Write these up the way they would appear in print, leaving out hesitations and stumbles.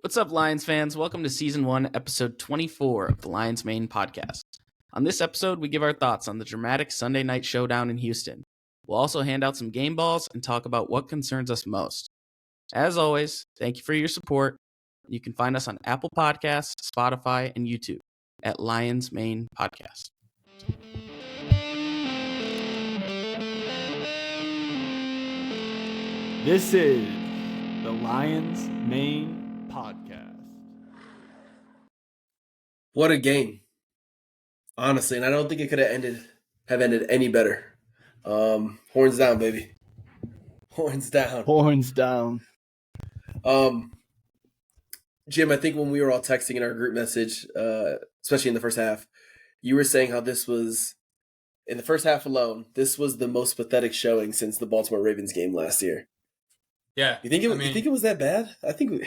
What's up, Lions fans? Welcome to Season 1, Episode 24 of the Lions Maine Podcast. On this episode, we give our thoughts on the dramatic Sunday night showdown in Houston. We'll also hand out some game balls and talk about what concerns us most. As always, thank you for your support. You can find us on Apple Podcasts, Spotify, and YouTube at Lions Maine Podcast. This is the Lions Maine Podcast. What a game, honestly, and I don't think it could have ended any better. Horns down, baby. Horns down. Horns down. Jim, I think when we were all texting in our group message, especially in the first half, you were saying how this was, in the first half alone, this was the most pathetic showing since the Baltimore Ravens game last year. Yeah. You think it was that bad? I think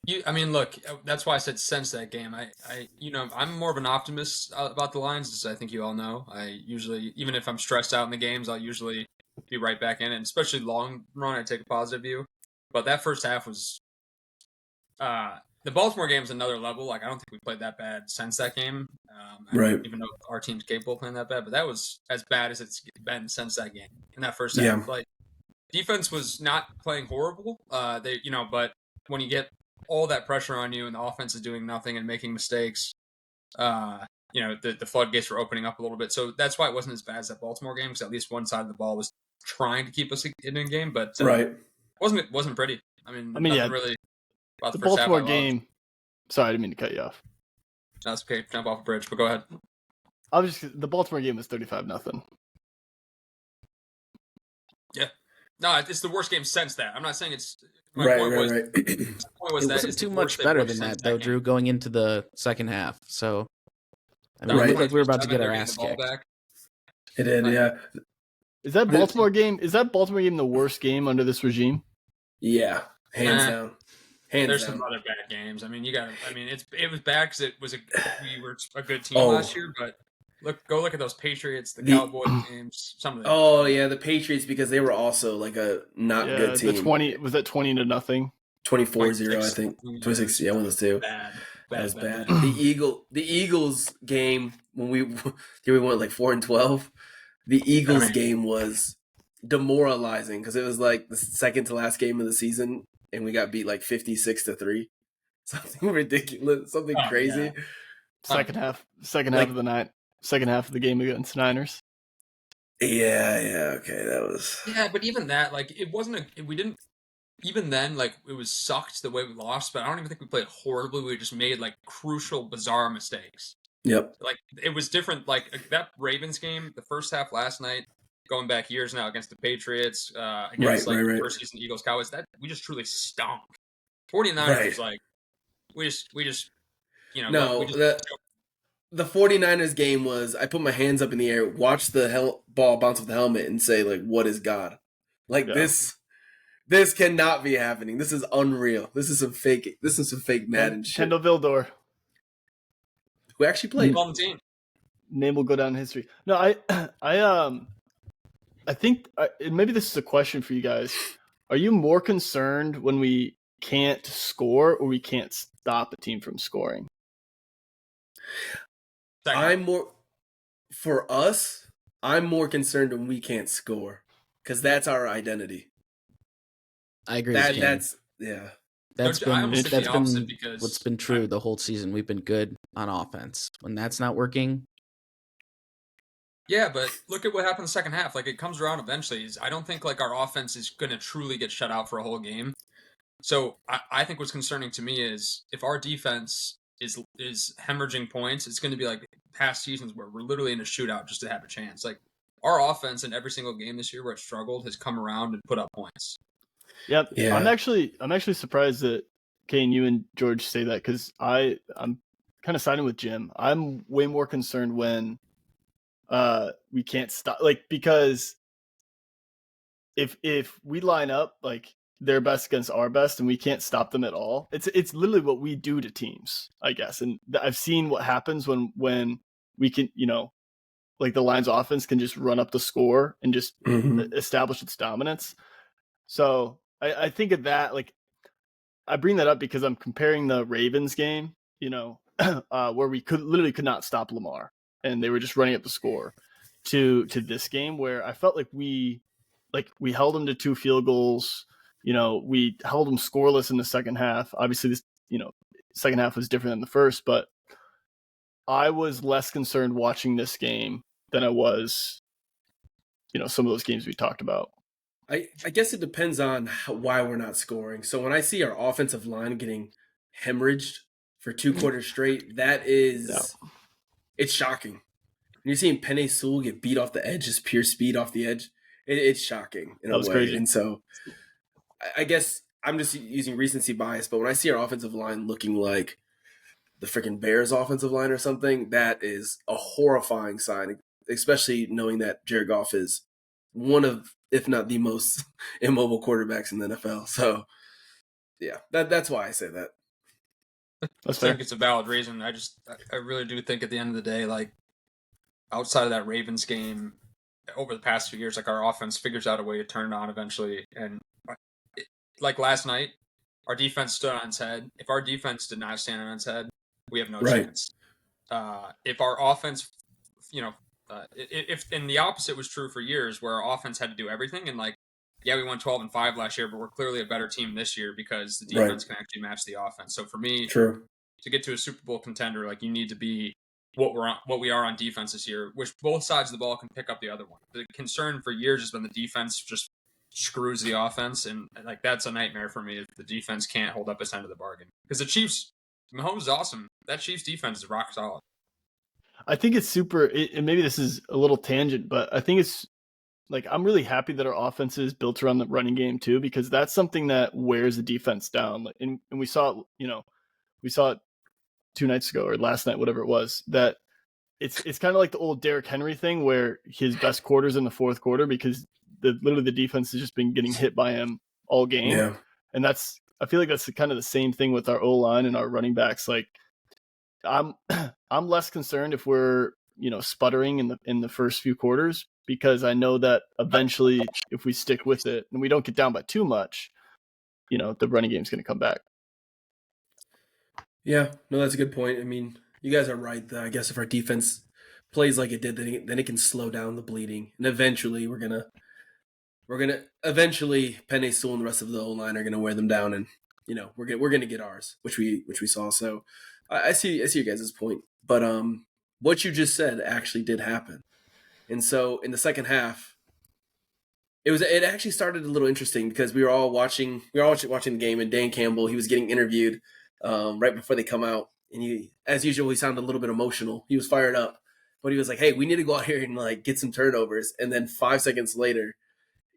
look, that's why I said since that game. I'm more of an optimist about the Lions, as I think you all know. I usually, even if I'm stressed out in the games, I'll usually be right back in it. And especially long run, I take a positive view. But that first half was, the Baltimore game is another level. Like, I don't think we played that bad since that game. Right. Even though our team's capable of playing that bad, but that was as bad as it's been since that game. In that first half, Yeah. like, defense was not playing horrible. But when you get all that pressure on you and the offense is doing nothing and making mistakes, the floodgates were opening up a little bit. So that's why it wasn't as bad as that Baltimore game, because at least one side of the ball was trying to keep us in a game, but right. wasn't pretty. Nothing really about The the first Baltimore half game. Sorry, I didn't mean to cut you off. That's okay. Jump off a bridge, but go ahead. The Baltimore game was 35-0. Yeah. No, it's the worst game since that. I'm not saying it's. My Right. point was It that wasn't it's too the much worst they've better looked than since that, though, game. Drew, going into the second half. So, it Right. looked like we were about to get our They're ass getting the ball kicked. back. It did, yeah. Is that Baltimore game the worst game under this regime? Yeah. Hands down. There's down. some other bad games. It was bad because we were a good team Oh. last year, but go look at those Patriots, the Cowboys games, some of them. Oh, yeah, the Patriots, because they were also like a not good team. Was that 20-0 24-0, I think. 26, yeah, one of those two. Bad. That was bad. The Eagles game, when we went like 4-12, the Eagles game was demoralizing because it was like the second to last game of the season, and we got beat like 56-3. Something ridiculous, something crazy. Yeah. Second half of the night. Second half of the game against Niners. Yeah, okay, that was. Yeah, but even that, like, it wasn't we didn't. Even then, like, it was sucked the way we lost, but I don't even think we played horribly. We just made like crucial, bizarre mistakes. Yep. Like, it was different. Like that Ravens game, the first half last night, going back years now against the Patriots, against Right. first season Eagles, Cowboys, that we just truly stunk. 49ers was like we just the 49ers game was, I put my hands up in the air, watch the ball bounce off the helmet, and say, like, what is God? Like, this cannot be happening. This is unreal. This is some fake Madden shit. Kendall Vildor. Who actually played? on the team. Name will go down in history. No, I think maybe this is a question for you guys. Are you more concerned when we can't score or we can't stop a team from scoring? I'm more concerned when we can't score because that's our identity. I agree. That's been what's been true the whole season. We've been good on offense. When that's not working. Yeah, but look at what happened in the second half. Like, it comes around eventually. I don't think like our offense is going to truly get shut out for a whole game. So I think what's concerning to me is if our defense is hemorrhaging points, it's going to be like past seasons where we're literally in a shootout just to have a chance. Like, our offense in every single game this year where it struggled has come around and put up points. Yep. Yeah. I'm actually surprised that Kane, you and George say that because I'm kind of siding with Jim. I'm way more concerned when we can't stop, like, because if we line up like their best against our best and we can't stop them at all, it's literally what we do to teams, I guess. And I've seen what happens when we can, like the Lions offense can just run up the score and just establish its dominance. So I think of that, like, I bring that up because I'm comparing the Ravens game, where we could not stop Lamar and they were just running up the score to this game where I felt like we held them to 2 field goals. We held them scoreless in the second half. Obviously this, second half was different than the first, but I was less concerned watching this game than I was, some of those games we talked about. I guess it depends on why we're not scoring. So when I see our offensive line getting hemorrhaged for 2 quarters straight, it's shocking. You're seeing Penei Sewell get beat off the edge, just pure speed off the edge. It's shocking in a way. Crazy. And so I guess I'm just using recency bias, but when I see our offensive line looking like the freaking Bears offensive line or something, that is a horrifying sign, especially knowing that Jared Goff is one of, if not the most immobile quarterbacks in the NFL. So, yeah, that's why I say that. I think it's a valid reason. I really do think at the end of the day, like, outside of that Ravens game, over the past few years, like, our offense figures out a way to turn it on eventually. And like last night, our defense stood on its head. If our defense did not stand on its head, we have no chance. If our offense, if and the opposite was true for years, where our offense had to do everything, and like, yeah, we won 12-5 last year, but we're clearly a better team this year because the defense can actually match the offense. So for me, to get to a Super Bowl contender, like, you need to be what we are on defense this year, which both sides of the ball can pick up the other one. The concern for years has been the defense just screws the offense, and like, that's a nightmare for me if the defense can't hold up its end of the bargain. Because the Chiefs, Mahomes is awesome. That Chiefs defense is rock solid. I think it's super, and maybe this is a little tangent, but I think it's like, I'm really happy that our offense is built around the running game too, because that's something that wears the defense down. And we saw it 2 nights ago or last night, whatever it was, that it's kind of like the old Derrick Henry thing where his best quarter's in the fourth quarter because literally the defense has just been getting hit by him all game. Yeah. And I feel like that's kind of the same thing with our O-line and our running backs. Like, I'm less concerned if we're, sputtering in the first few quarters, because I know that eventually if we stick with it and we don't get down by too much, the running game's going to come back. Yeah, no, that's a good point. I mean, you guys are right. I guess if our defense plays like it did, then it can slow down the bleeding, and eventually we're gonna Penei Sewell and the rest of the O-line are gonna wear them down, and we're gonna get ours, which we saw. So I see your guys' point, but what you just said actually did happen, and so in the second half, it actually started a little interesting because we were all watching the game, and Dan Campbell, he was getting interviewed right before they come out, and he, as usual, he sounded a little bit emotional. He was fired up, but he was like, "Hey, we need to go out here and like get some turnovers." And then 5 seconds later,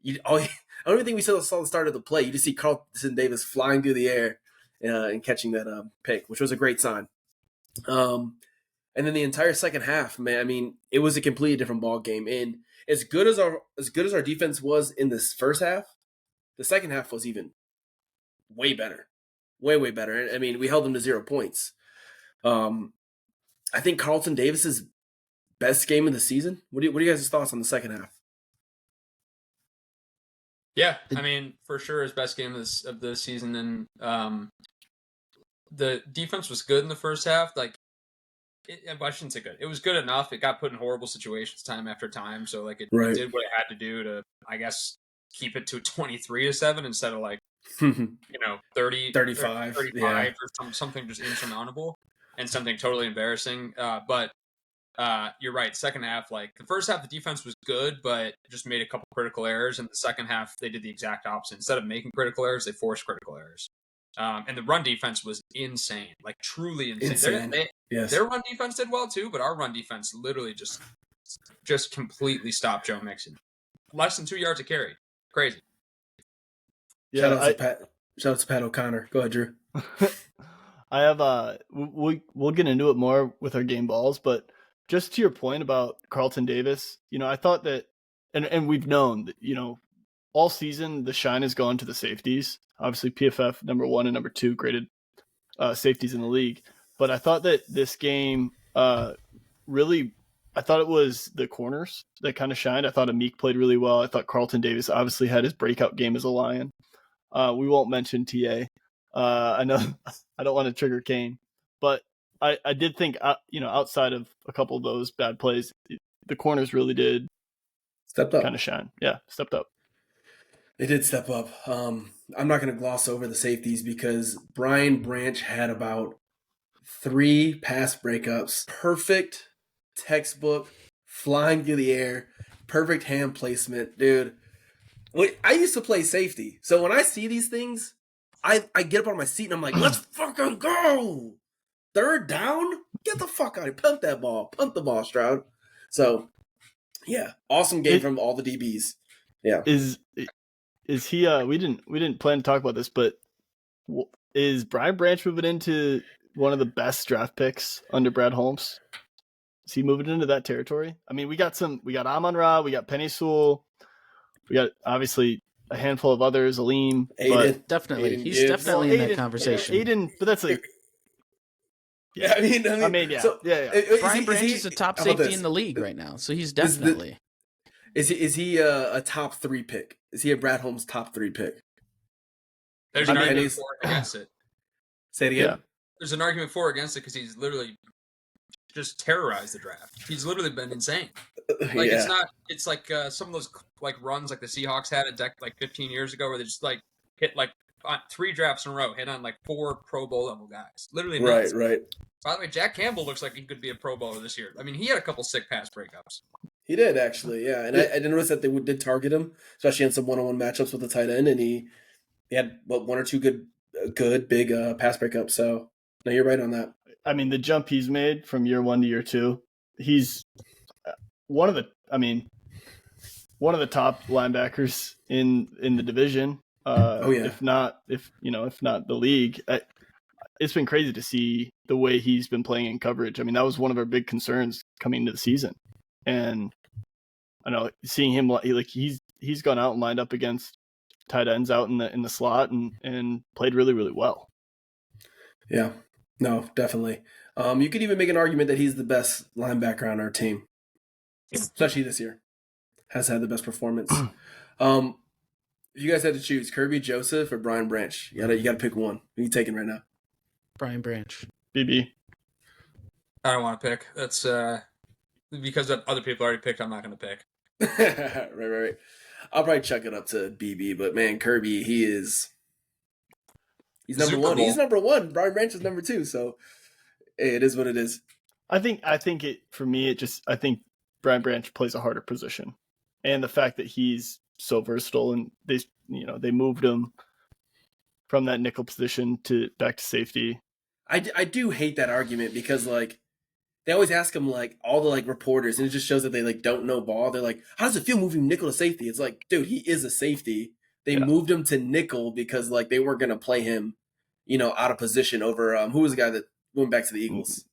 I don't even think we saw the start of the play. You just see Carlton Davis flying through the air and catching that pick, which was a great sign. And then the entire second half, man, I mean, it was a completely different ball game. And as good as our defense was in this first half, the second half was even way better. Way better. I mean, we held them to 0 points. I think Carlton Davis's best game of the season. What are you guys' thoughts on the second half? Yeah, I mean, for sure, his best game of the season. And the defense was good in the first half. Like, I shouldn't say good. It was good enough. It got put in horrible situations time after time. So, like, it did what it had to do to, I guess, keep it to 23-7 instead of like, 30, 35 or something just insurmountable and something totally embarrassing. But you're right. Second half, like, the first half, the defense was good, but just made a couple critical errors. And the second half, they did the exact opposite. Instead of making critical errors, they forced critical errors. And the run defense was insane, like truly insane. Their run defense did well too, but our run defense literally just completely stopped Joe Mixon. Less than 2 yards a carry. Crazy. Yeah, shout out to Pat O'Connor. Go ahead, Drew. I have we'll get into it more with our game balls, but just to your point about Carlton Davis, I thought that, and we've known that, all season the shine has gone to the safeties. Obviously, PFF number 1 and number 2 graded safeties in the league, but I thought that this game really, I thought it was the corners that kind of shined. I thought Amik played really well. I thought Carlton Davis obviously had his breakout game as a Lion. We won't mention TA, I know I don't want to trigger Kane, but I did think, outside of a couple of those bad plays, the corners really did Stepped up. kind of shine. Yeah, stepped up. They did step up. I'm not going to gloss over the safeties because Brian Branch had about 3 pass breakups. Perfect textbook, flying through the air, perfect hand placement, dude. I used to play safety, so when I see these things, I get up on my seat and I'm like, let's fucking go! 3rd down? Get the fuck out of here. Pump that ball. Pump the ball, Stroud. So, yeah, awesome game from all the DBs. Yeah. Is he? We didn't plan to talk about this, but is Brian Branch moving into one of the best draft picks under Brad Holmes? Is he moving into that territory? I mean, we got Amon-Ra, we got Penei Sewell, we got obviously a handful of others, Aleem. Aiden. Definitely. Aiden He's Gibbs. definitely in that conversation. Aiden, but that's like... Yeah, I mean, yeah. So, yeah. Brian Branch is a top safety in the league right now, so he's definitely... Is he a top 3 pick? Is he a Brad Holmes top 3 pick? There's an argument for and against it. Say it again. Yeah. There's an argument for or against it because he's literally just terrorized the draft. He's literally been insane. Like it's like some of those like runs like the Seahawks had at like 15 years ago where they just like hit like 3 drafts in a row, hit on like 4 Pro Bowl level guys. Literally nuts. Right. By the way, Jack Campbell looks like he could be a Pro Bowler this year. I mean, he had a couple sick pass breakups. He did, actually, yeah. And I noticed that they did target him, especially in some one-on-one matchups with the tight end, and he had, 1 or 2 good big pass breakups. So, no, you're right on that. I mean, the jump he's made from year 1 to year 2, he's one of the top linebackers in the division. If not the league. It's been crazy to see the way he's been playing in coverage. I mean, that was one of our big concerns coming into the season. And I know seeing him he's gone out and lined up against tight ends out in the slot and played really, really well. Yeah, no, definitely. You could even make an argument that he's the best linebacker on our team, especially this year. Has had the best performance. If you guys had to choose Kirby Joseph or Brian Branch, you gotta pick one. Who are you taking right now? Brian Branch. BB. I don't want to pick. That's because other people already picked. I'm not going to pick. Right. I'll probably chuck it up to BB, but man, Kirby, he's number 1. He's number 1. Brian Branch is number 2. So hey, it is what it is. I think I think Brian Branch plays a harder position, and the fact that he's so versatile, and they moved him from that nickel position back to safety. I do hate that argument because like they always ask him like all the like reporters, and it just shows that they like don't know ball. They're like, how does it feel moving nickel to safety? It's like, dude, he is a safety. They moved him to nickel because like they weren't gonna play him, out of position over who was the guy that went back to the Eagles?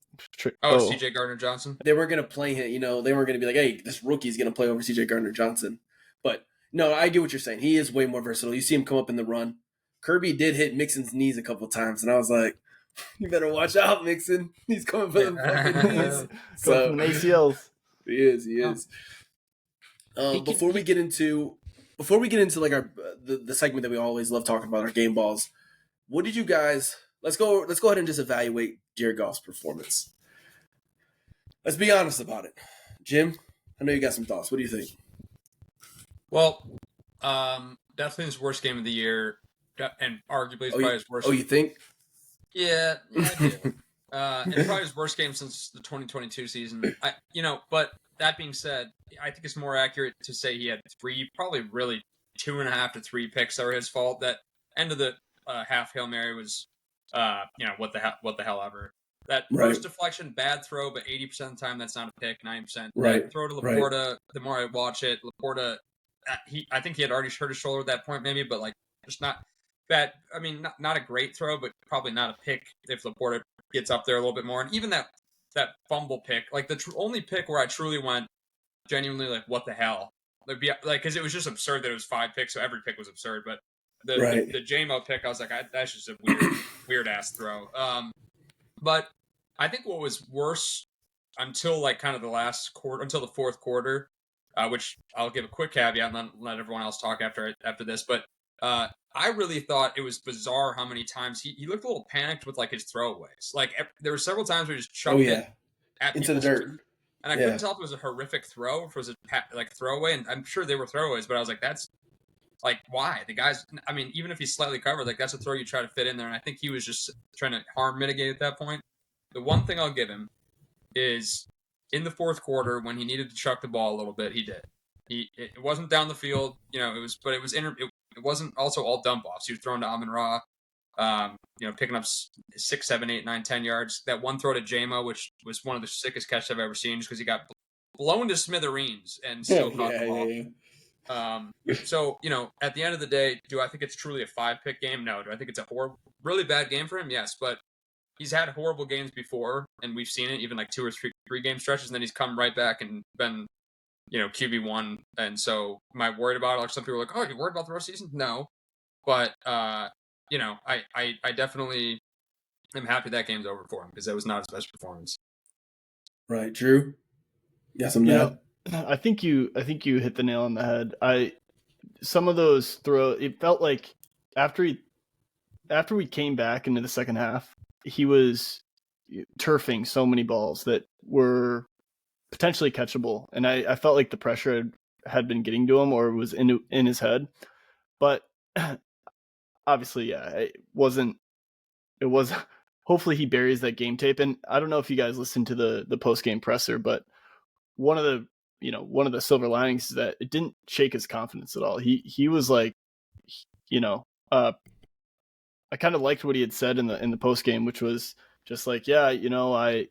CJ Gardner-Johnson. They weren't gonna play him. They weren't gonna be like, hey, this rookie's gonna play over CJ Gardner-Johnson. But no, I get what you're saying. He is way more versatile. You see him come up in the run. Kirby did hit Mixon's knees a couple of times, and I was like, you better watch out, Mixon. He's coming for them fucking knees. So from ACLs. He is. Before we get into like our the segment that we always love talking about, our game balls, what did you guys? Let's go ahead and just evaluate Jared Goff's performance. Let's be honest about it. Jim, I know you got some thoughts. What do you think? Well, definitely his worst game of the year, and arguably it's probably his worst. Oh, you think? Yeah, I do. And probably his worst game since the 2022 season. But that being said, I think it's more accurate to say he had 3, probably really 2.5 to 3 picks that were his fault. That end of the half Hail Mary was, what the hell ever. That first deflection, bad throw, but 80% of the time that's not a pick, 90%. Right. That throw to Laporta, the more I watch it, Laporta, I think he had already hurt his shoulder at that point maybe, but like just not bad. I mean, not a great throw, but probably not a pick if Laporta gets up there a little bit more. And even that fumble pick, like the only pick where I truly went genuinely like, what the hell? Because it was just absurd that it was 5 picks, so every pick was absurd. But the JMO pick, I was like, that's just a weird ass throw. But I think what was worse until like kind of the last quarter, until the fourth quarter, which I'll give a quick caveat and then let everyone else talk after this. But I really thought it was bizarre how many times he looked a little panicked with like his throwaways. Like there were several times where he just chucked it at into the people's dirt. feet. And I couldn't tell if it was a horrific throw, if it was a like throwaway, and I'm sure they were throwaways, but I was like, that's like why the guys? I mean, even if he's slightly covered, like that's a throw you try to fit in there, and I think he was just trying to harm mitigate at that point. The one thing I'll give him is in the fourth quarter when he needed to chuck the ball a little bit, he did. It wasn't down the field, you know. It wasn't also all dump offs. He was thrown to Amon-Ra, you know, picking up 6, 7, 8, 9, 10 yards. That one throw to Jamo, which was one of the sickest catches I've ever seen, just because he got blown to smithereens and still caught the ball. So, you know, at the end of the day, do I think it's truly a 5-pick game? No. Do I think it's a really bad game for him? Yes, but he's had horrible games before, and we've seen it, even like 2 or 3 game stretches, and then he's come right back and been, you know, QB1. And so am I worried about it? Like some people are like, oh, you're worried about the rest of the season? No. But, you know, I definitely am happy that game's over for him because that was not his best performance. Right. Drew? Yes, I'm I think you hit the nail on the head. Some of those it felt like after we came back into the second half, he was turfing so many balls that were potentially catchable, and I felt like the pressure had been getting to him or was in his head. But obviously, yeah, it was. Hopefully, he buries that game tape. And I don't know if you guys listened to the post game presser, but one of the silver linings is that it didn't shake his confidence at all. He was like, you know, I kind of liked what he had said in the post game, which was just like, yeah, you know, I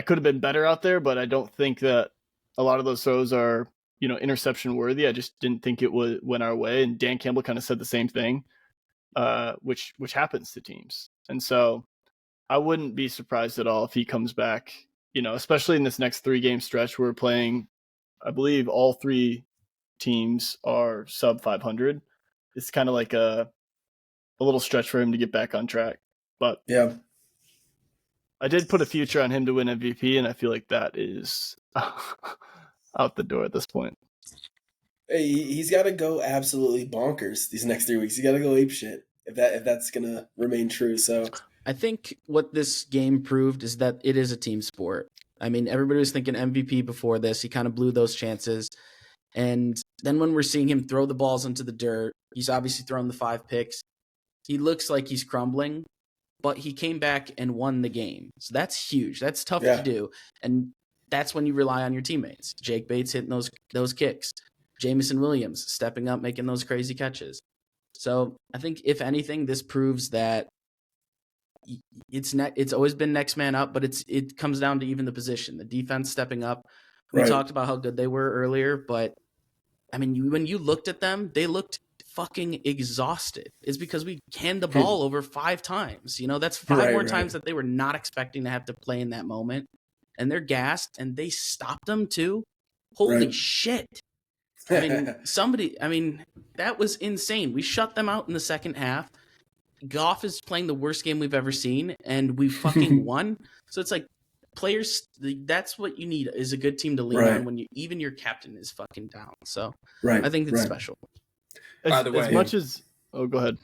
could have been better out there, but I don't think that a lot of those throws are, you know, interception worthy. I just didn't think it went our way. And Dan Campbell kind of said the same thing, which happens to teams. And so I wouldn't be surprised at all if he comes back, you know, especially in this next 3-game stretch. We're playing, I believe all 3 teams are sub 500. It's kind of like a little stretch for him to get back on track. But yeah, I did put a future on him to win MVP, and I feel like that is out the door at this point. Hey, he's got to go absolutely bonkers these next 3 weeks. He's got to go ape shit if that's gonna remain true. So I think what this game proved is that it is a team sport. I mean, everybody was thinking MVP before this. He kind of blew those chances. And then when we're seeing him throw the balls into the dirt, he's obviously thrown the 5 picks. He looks like he's crumbling, but he came back and won the game. So that's huge. That's tough to do. And that's when you rely on your teammates. Jake Bates hitting those kicks. Jamison Williams stepping up, making those crazy catches. So I think, if anything, this proves that it's always been next man up, but it comes down to even the position, the defense stepping up. We talked about how good they were earlier, but I mean, when you looked at them, they looked fucking exhausted. It's because we canned the ball over 5 times. You know, that's 5 more times that they were not expecting to have to play in that moment, and they're gassed, and they stopped them too. Holy shit! I mean, that was insane. We shut them out in the second half. Goff is playing the worst game we've ever seen, and we fucking won. So it's like, players, that's what you need, is a good team to lean on when even your captain is fucking down. So I think it's special. By the way, as much as go ahead.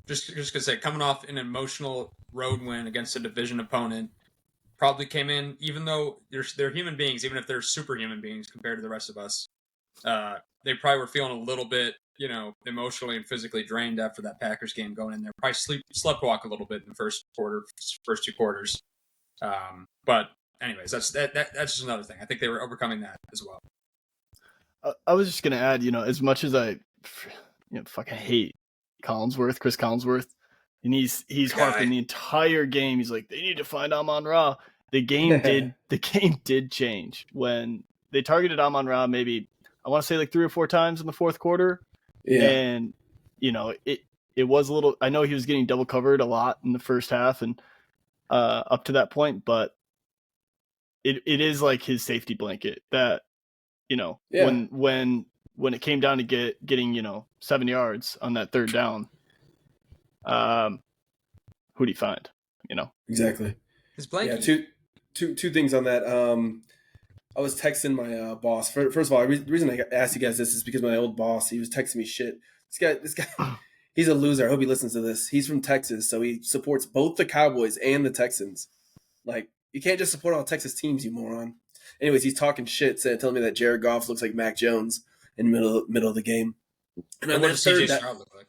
Just gonna say, coming off an emotional road win against a division opponent, probably came in, even though they're human beings, even if they're superhuman beings compared to the rest of us. They probably were feeling a little bit, you know, emotionally and physically drained after that Packers game going in there. Probably sleptwalk a little bit in the first 2 quarters. But anyways, that's just another thing. I think they were overcoming that as well. I was just gonna add, you know, as much as I, fucking hate Chris Collinsworth, and he's harping the entire game. He's like, they need to find Amon-Ra. The game did change when they targeted Amon-Ra. Maybe I want to say like 3 or 4 times in the fourth quarter. Yeah. And, you know, it was a little, I know he was getting double covered a lot in the first half and up to that point, but it is like his safety blanket that, you know, when it came down to getting, you know, 7 yards on that third down, who'd he find, you know? Exactly. His blanket. Yeah, two things on that. I was texting my boss. First of all, the reason I asked you guys this is because my old boss, he was texting me shit This guy, he's a loser. I hope he listens to this. He's from Texas, so he supports both the Cowboys and the Texans. Like, you can't just support all Texas teams, you moron. Anyways, he's talking shit, telling me that Jared Goff looks like Mac Jones in the middle of the game. And what does CJ Stroud look like?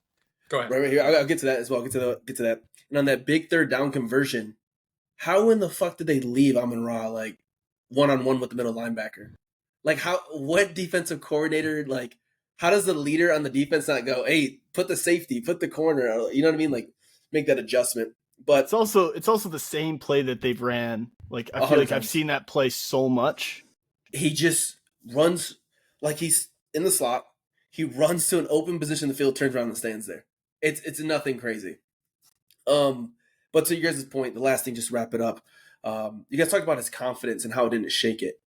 Go ahead. Right here. I'll get to that as well. Get to that. And on that big third down conversion, how in the fuck did they leave Amon-Ra like one-on-one with the middle linebacker? Like, what defensive coordinator, like, how does the leader on the defense not go, hey, put the safety, put the corner, you know what I mean? Like, make that adjustment. But it's also the same play that they've ran. Like, I feel like I've seen that play so much. He just runs like he's in the slot. He runs to an open position in the field, turns around and stands there. It's nothing crazy. But to your guys' point, the last thing, just to wrap it up. You guys talked about his confidence and how it didn't shake it.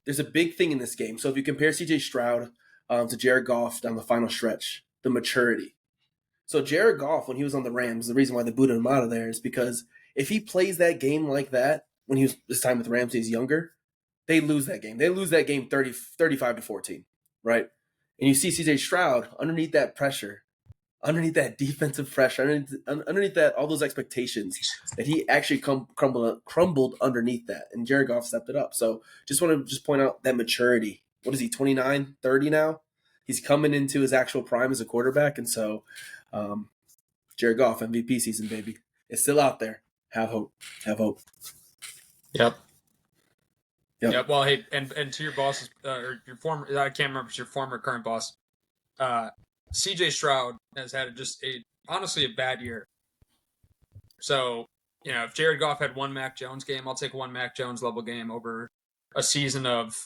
There's a big thing in this game. So if you compare CJ Stroud to Jared Goff down the final stretch, the maturity. So Jared Goff, when he was on the Rams, the reason why they booted him out of there is because if he plays that game like that, when he was this time with the Rams, he's younger, they lose that game. They lose that game 35-14, right? And you see CJ Stroud underneath that pressure, underneath that defensive pressure, underneath that, all those expectations, that he actually crumbled underneath that. And Jared Goff stepped it up. So just want to point out that maturity. What is he, 29, 30 now? He's coming into his actual prime as a quarterback. And so Jared Goff, MVP season, baby. It's still out there. Have hope. Have hope. Yep. Well, hey, and to your boss, or your former, I can't remember if it's your former or current boss, CJ Stroud has had honestly a bad year. So, if Jared Goff had one Mac Jones game, I'll take one Mac Jones level game over a season of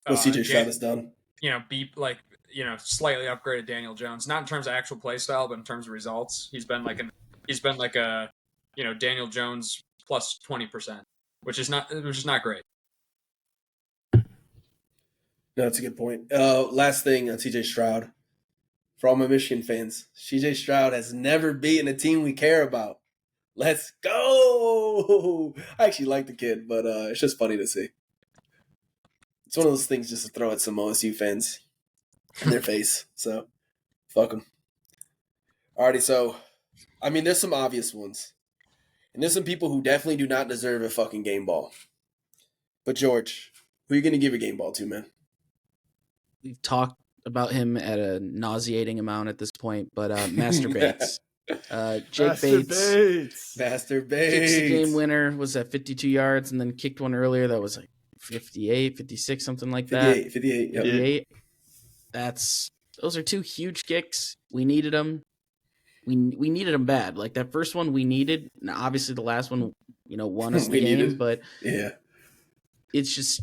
what CJ Stroud has done. Slightly upgraded Daniel Jones, not in terms of actual play style, but in terms of results. He's been like a Daniel Jones plus 20%, which is not great. No, that's a good point. Last thing on CJ Stroud. For all my Michigan fans, CJ Stroud has never beaten a team we care about. Let's go! I actually like the kid, but it's just funny to see. It's one of those things just to throw at some OSU fans in their face. So, fuck them. Alrighty, so, there's some obvious ones. And there's some people who definitely do not deserve a fucking game ball. But, George, who are you going to give a game ball to, man? We've talked about him at a nauseating amount at this point, but Master Bates. Master Bates. Kicked the game winner, was at 52 yards, and then kicked one earlier that was like 58, 56, something like that. 58. Yep. 58. Those are two huge kicks. We needed them. We needed them bad. Like that first one we needed. Now, obviously the last one, won us the game, but yeah, it's just,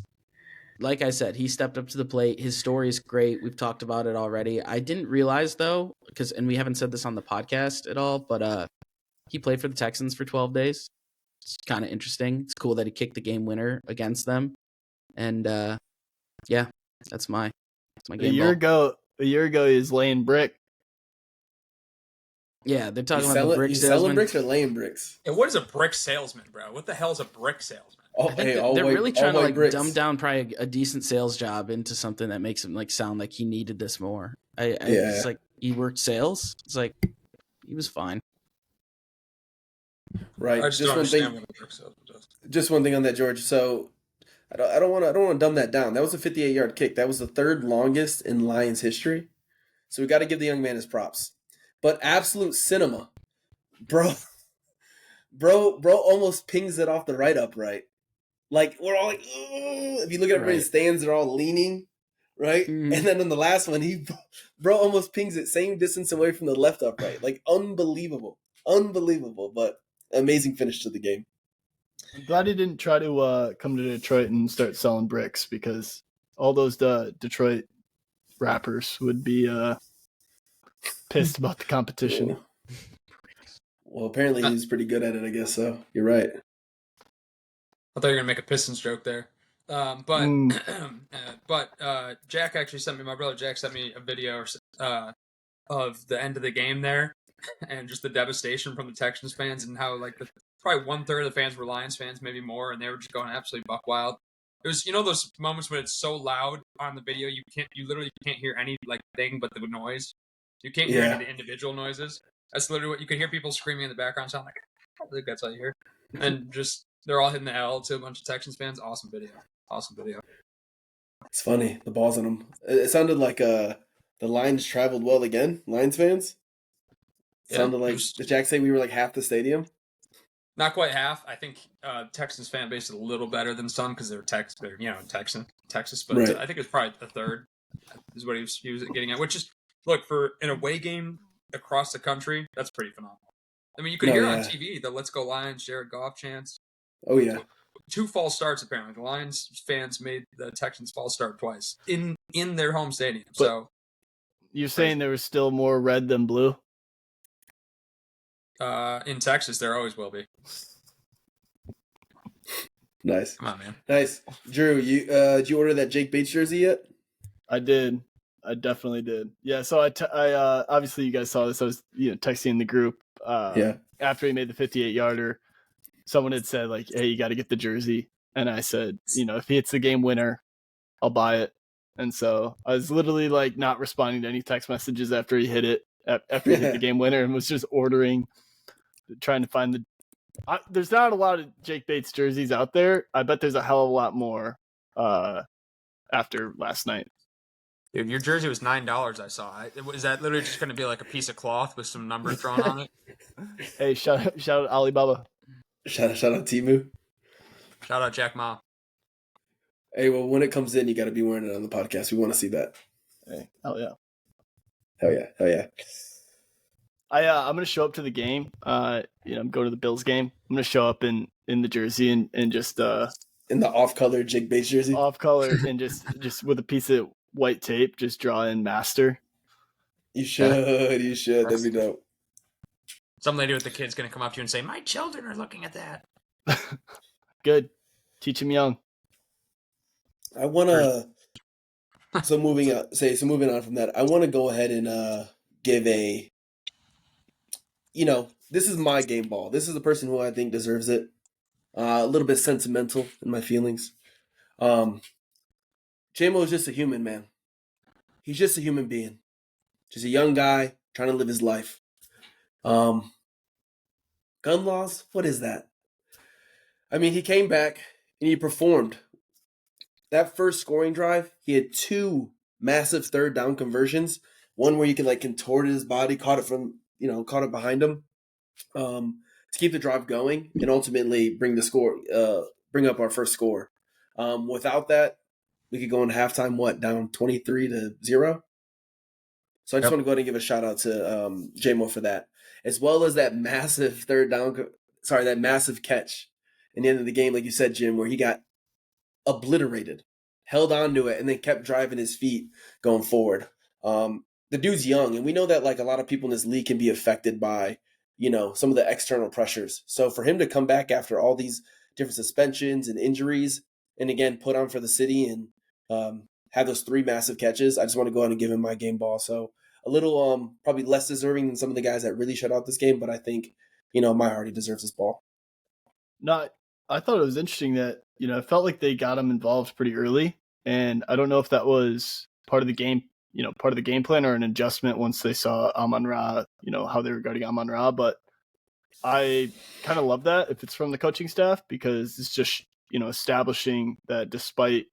like I said, he stepped up to the plate. His story is great. We've talked about it already. I didn't realize, though, and we haven't said this on the podcast at all, but he played for the Texans for 12 days. It's kind of interesting. It's cool that he kicked the game winner against them. And, that's my game ball. A year ago, he was laying brick. Yeah, they're talking about the brick salesman. Selling bricks or laying bricks? And what is a brick salesman, bro? What the hell is a brick salesman? I think they're really trying to dumb down probably a decent sales job into something that makes him sound like he needed this more. It's like he worked sales. It's like he was fine. Right. I just don't understand what a brick salesman does. Just one thing on that, George. So I don't want to dumb that down. That was a 58-yard kick. That was the third longest in Lions history. So we got to give the young man his props. But absolute cinema, bro almost pings it off the right upright. Like, we're all like, ugh. If you look at everybody's stands, they're all leaning, right? Mm. And then on the last one, bro almost pings it same distance away from the left upright. Like, unbelievable, but amazing finish to the game. I'm glad he didn't try to come to Detroit and start selling bricks, because all those Detroit rappers would be pissed about the competition. Well, apparently he's pretty good at it, I guess so. You're right. I thought you were going to make a Pistons joke there. But Jack actually sent me, my brother Jack sent me a video of the end of the game there, and just the devastation from the Texans fans, and how probably 1/3 of the fans were Lions fans, maybe more, and they were just going absolutely buck wild. It was, those moments when it's so loud on the video, you literally can't hear any thing but the noise. You can't hear any of the individual noises. That's literally what you could hear. People screaming in the background, sound like I think that's all you hear. And just they're all hitting the L to a bunch of Texans fans. Awesome video. It's funny. The balls on them. It sounded like the Lions traveled well again. Lions fans. Sounded like did Jack say we were like half the stadium? Not quite half. I think Texans fan base is a little better than some because they're Texas, but right. I think it's probably a third. Is what he was getting at. Which is look for an away game across the country. That's pretty phenomenal. I mean, you could hear on TV the "Let's Go Lions" Jared Goff chants. Oh yeah. 2 false starts apparently. The Lions fans made the Texans false start twice in their home stadium. But so you're saying there was still more red than blue? In Texas, there always will be. Nice. Come on, man. Nice. Drew, did you order that Jake Bates jersey yet? I did. I definitely did. Yeah. So I obviously you guys saw this. I was texting the group. After he made the 58-yarder, someone had said like, "Hey, you got to get the jersey," and I said, if he hits the game winner, I'll buy it. And so I was literally like not responding to any text messages after he hit it. After he hit the game winner, and was just trying to find there's not a lot of Jake Bates jerseys out there. I bet there's a hell of a lot more after last night. Dude, your jersey was $9. I saw. Is that literally just going to be like a piece of cloth with some numbers drawn on it? Hey, shout out Alibaba. Shout out Temu. Shout out Jack Ma. Hey, well, when it comes in, you got to be wearing it on the podcast. We want to see that. Hey, hell yeah. Hell yeah. I'm gonna show up to the game. I'm going to the Bills game. I'm gonna show up in the jersey and just in the off-color Jake Bates jersey. Off-color and just with a piece of white tape, just draw in master. You should. That'd be dope. Some lady with the kid's gonna come up to you and say, "My children are looking at that." Good. Teach them young. I wanna. So moving on from that, I want to go ahead and give a. This is my game ball. This is the person who I think deserves it. A little bit sentimental in my feelings. J-Mo is just a human, man. He's just a human being. Just a young guy trying to live his life. Gun laws? What is that? I mean, he came back and he performed. That first scoring drive, he had 2 massive third down conversions. One where you can contort his body, caught it behind him, to keep the drive going and ultimately bring up our first score. Without that, we could go into halftime, down 23-0. So I just want to go ahead and give a shout out to J-Mo for that, as well as that massive that massive catch in the end of the game, like you said, Jim, where he got obliterated, held on to it, and then kept driving his feet going forward. The dude's young, and we know that a lot of people in this league can be affected by, some of the external pressures. So for him to come back after all these different suspensions and injuries, and again, put on for the city and have those 3 massive catches, I just want to go ahead and give him my game ball. So a little probably less deserving than some of the guys that really shut out this game, but I think, my already deserves this ball. No, I thought it was interesting that, it felt like they got him involved pretty early. And I don't know if that was part of the game, part of the game plan or an adjustment once they saw Amon-Ra, how they were guarding Amon-Ra. But I kind of love that if it's from the coaching staff, because it's just, establishing that despite,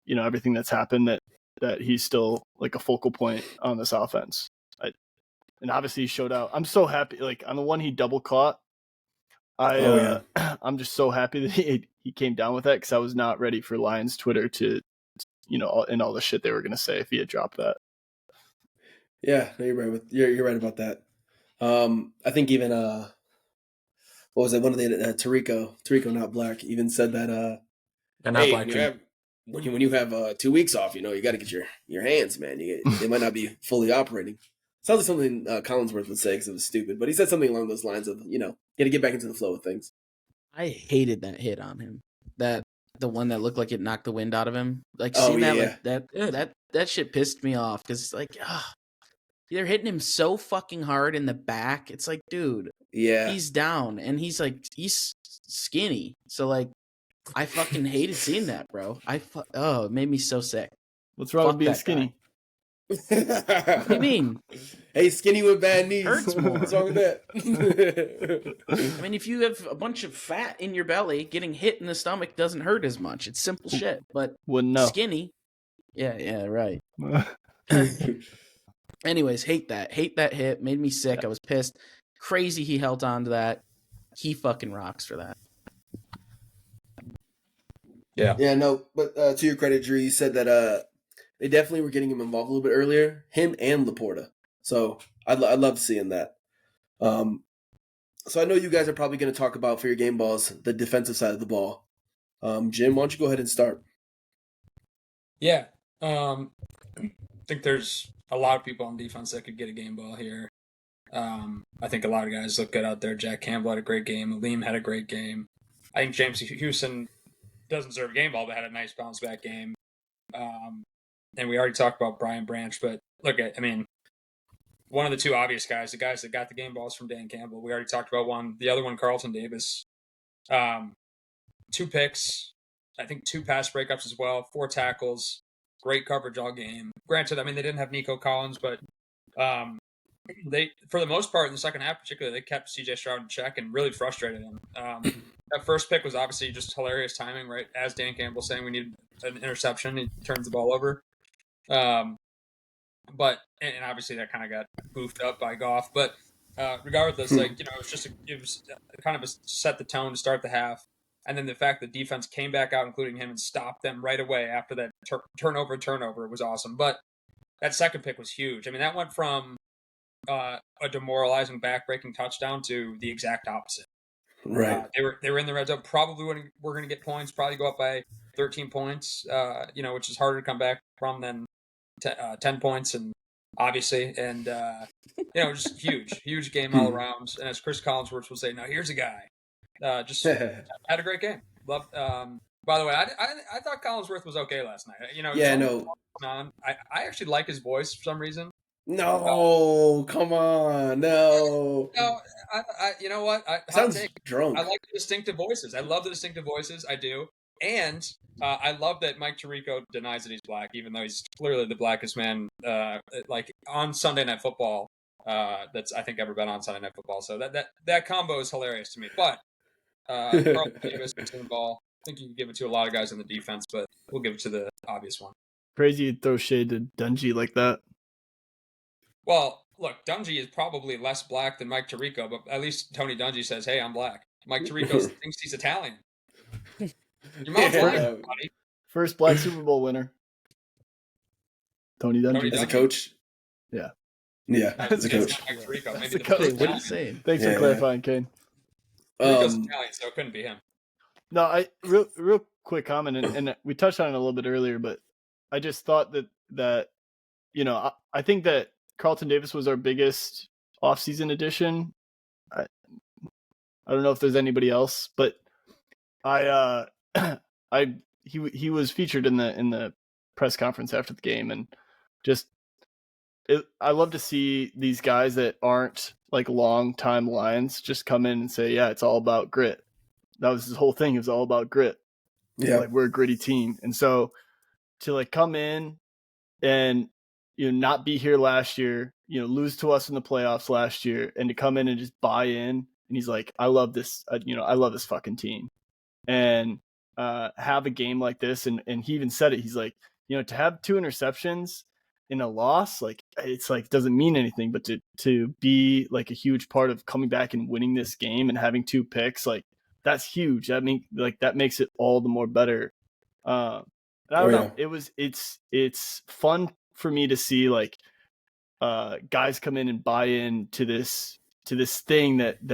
everything that's happened, that he's still a focal point on this offense. And obviously he showed out. I'm so happy. On the one he double caught, I'm just so happy that he came down with that, because I was not ready for Lions Twitter to, and all the shit they were going to say if he had dropped that. Yeah, no, you're right about that. I think even what was it? One of the Tarico not black even said that when you have 2 weeks off, you got to get your hands, man. They might not be fully operating. Sounds like something Collinsworth would say because it was stupid, but he said something along those lines of got to get back into the flow of things. I hated that hit on him. The one that looked like it knocked the wind out of him. That shit pissed me off, because they're hitting him so fucking hard in the back. It's like, dude, he's down and he's skinny. So I fucking hated seeing that, bro. It made me so sick. What's wrong with being skinny? What do you mean? Hey, skinny with bad knees. Hurts more. What's wrong with that? I mean, if you have a bunch of fat in your belly, getting hit in the stomach doesn't hurt as much. It's simple shit. But Wouldn't know. skinny, yeah, right. Anyways, hate that hit. Made me sick. I was pissed. Crazy he held on to that. He fucking rocks for that. Yeah, no, but to your credit, Drew, you said that they definitely were getting him involved a little bit earlier, him and Laporta. So I'd love seeing that. So I know you guys are probably going to talk about, for your game balls, the defensive side of the ball. Jim, why don't you go ahead and start? Yeah. I think there's a lot of people on defense that could get a game ball here. I think a lot of guys look good out there. Jack Campbell had a great game. Aleem had a great game. I think James Houston doesn't deserve a game ball, but had a nice bounce back game. And we already talked about Brian Branch, but one of the two obvious guys, the guys that got the game balls from Dan Campbell. We already talked about one. The other one, Carlton Davis. 2 picks, I think 2 pass breakups as well, 4 tackles, great coverage all game. Granted, they didn't have Nico Collins, but they, for the most part, in the second half particularly, they kept C.J. Stroud in check and really frustrated him. That first pick was obviously just hilarious timing, right? As Dan Campbell saying we need an interception, he turns the ball over. But obviously that kind of got goofed up by Goff. But regardless, it was kind of set the tone to start the half. And then the fact that defense came back out, including him, and stopped them right away after that turnover was awesome. But that second pick was huge. That went from a demoralizing back-breaking touchdown to the exact opposite. Right. They were in the red zone. Probably we're going to get points. Probably go up by 13 points. Which is harder to come back from than 10 points, and obviously, and just huge game all around. And as Chris Collinsworth will say, now here's a guy just had a great game. Loved. By the way, I thought Collinsworth was okay last night. I actually like his voice for some reason. No, come on, no. No, you know what? Sounds drunk. I like the distinctive voices. I love the distinctive voices. I do. And I love that Mike Tirico denies that he's black, even though he's clearly the blackest man, on Sunday Night Football. That's I think ever been on Sunday Night Football. So that combo is hilarious to me. But Carl Davis the ball. I think you can give it to a lot of guys on the defense, but we'll give it to the obvious one. Crazy you'd throw shade to Dungy like that. Well, look, Dungy is probably less black than Mike Tirico, but at least Tony Dungy says, "Hey, I'm black." Mike Tirico thinks he's Italian. Your mom's black, buddy. First black Super Bowl winner. Tony Dungy. As a coach? Yeah. Yeah, as a coach. Mike Tirico. As a coach. What are you saying? Thanks for clarifying, Kane. Tirico's Italian, so it couldn't be him. No, real quick comment, and we touched on it a little bit earlier, but I just thought that I think that Carlton Davis was our biggest offseason addition. I don't know if there's anybody else, but he was featured in the press conference after the game, and I love to see these guys that aren't like long time Lions just come in and say, yeah, it's all about grit. That was his whole thing. It was all about grit. Yeah. Like, we're a gritty team. And so to come in and, not be here last year, lose to us in the playoffs last year, and to come in and just buy in. And he's like, I love this, I love this fucking team. And have a game like this. And he even said it. He's like, to have 2 interceptions in a loss, like, it's like, doesn't mean anything, but to be like a huge part of coming back and winning this game and having 2 picks, like, that's huge. That makes it all the more better. I don't know. It's fun for me to see like guys come in and buy in to this thing that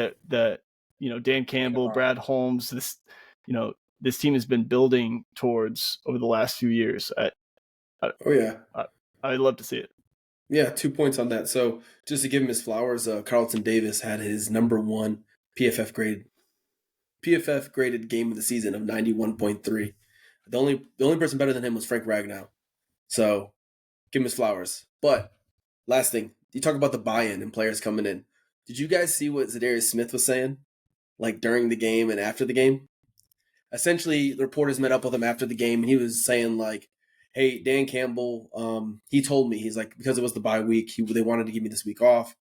Dan Campbell, Brad Holmes, this team has been building towards over the last few years. I'd love to see it. Yeah, 2 points on that. So just to give him his flowers, Carlton Davis had his number 1 PFF graded game of the season of 91.3. The only person better than him was Frank Ragnow. So give him his flowers. But last thing, you talk about the buy-in and players coming in. Did you guys see what Zadarius Smith was saying, like during the game and after the game? Essentially, the reporters met up with him after the game, and he was saying like, hey, Dan Campbell, he told me, he's like, because it was the bye week, they wanted to give me this week off.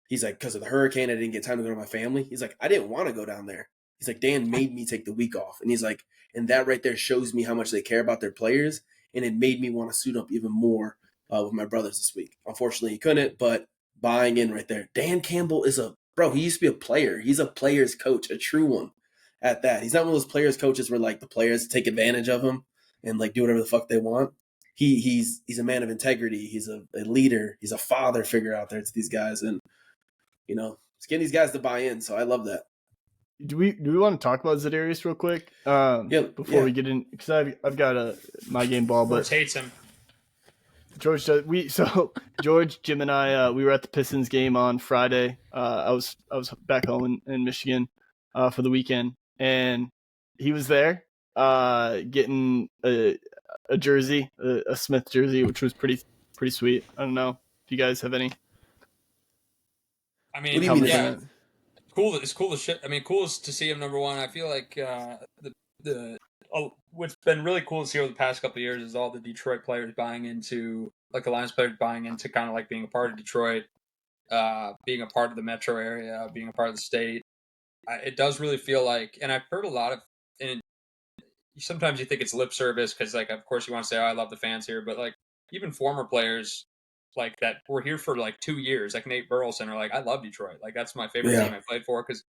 He's like, because of the hurricane, I didn't get time to go to my family. He's like, I didn't want to go down there. He's like, Dan made me take the week off. And he's like, and that right there shows me how much they care about their players. And it made me want to suit up even more with my brothers this week. Unfortunately, he couldn't, but buying in right there. Dan Campbell is he used to be a player. He's a player's coach, a true one at that. He's not one of those players coaches where like the players take advantage of him and like do whatever the fuck they want. He's a man of integrity. He's a leader. He's a father figure out there to these guys. And, it's getting these guys to buy in. So I love that. Do we want to talk about Za'Darius real quick? Before we get in, because I've got my game ball, but George hates him. George, Jim, and I we were at the Pistons game on Friday. I was back home in Michigan for the weekend, and he was there getting a jersey, a Smith jersey, which was pretty sweet. I don't know if you guys have any. I mean, what do you mean? Yeah, cool. It's cool as shit. I mean, cool is to see him number one. I feel like what's been really cool to see over the past couple of years is all the Detroit players buying into, like the Lions players buying into kind of like being a part of Detroit, being a part of the metro area, being a part of the state. It does really feel like, and I've heard a lot of, and sometimes you think it's lip service because, like, of course you want to say, oh, I love the fans here, but like even former players like that were here for like 2 years, like Nate Burleson, are like, I love Detroit. Like that's my favorite team I played for, because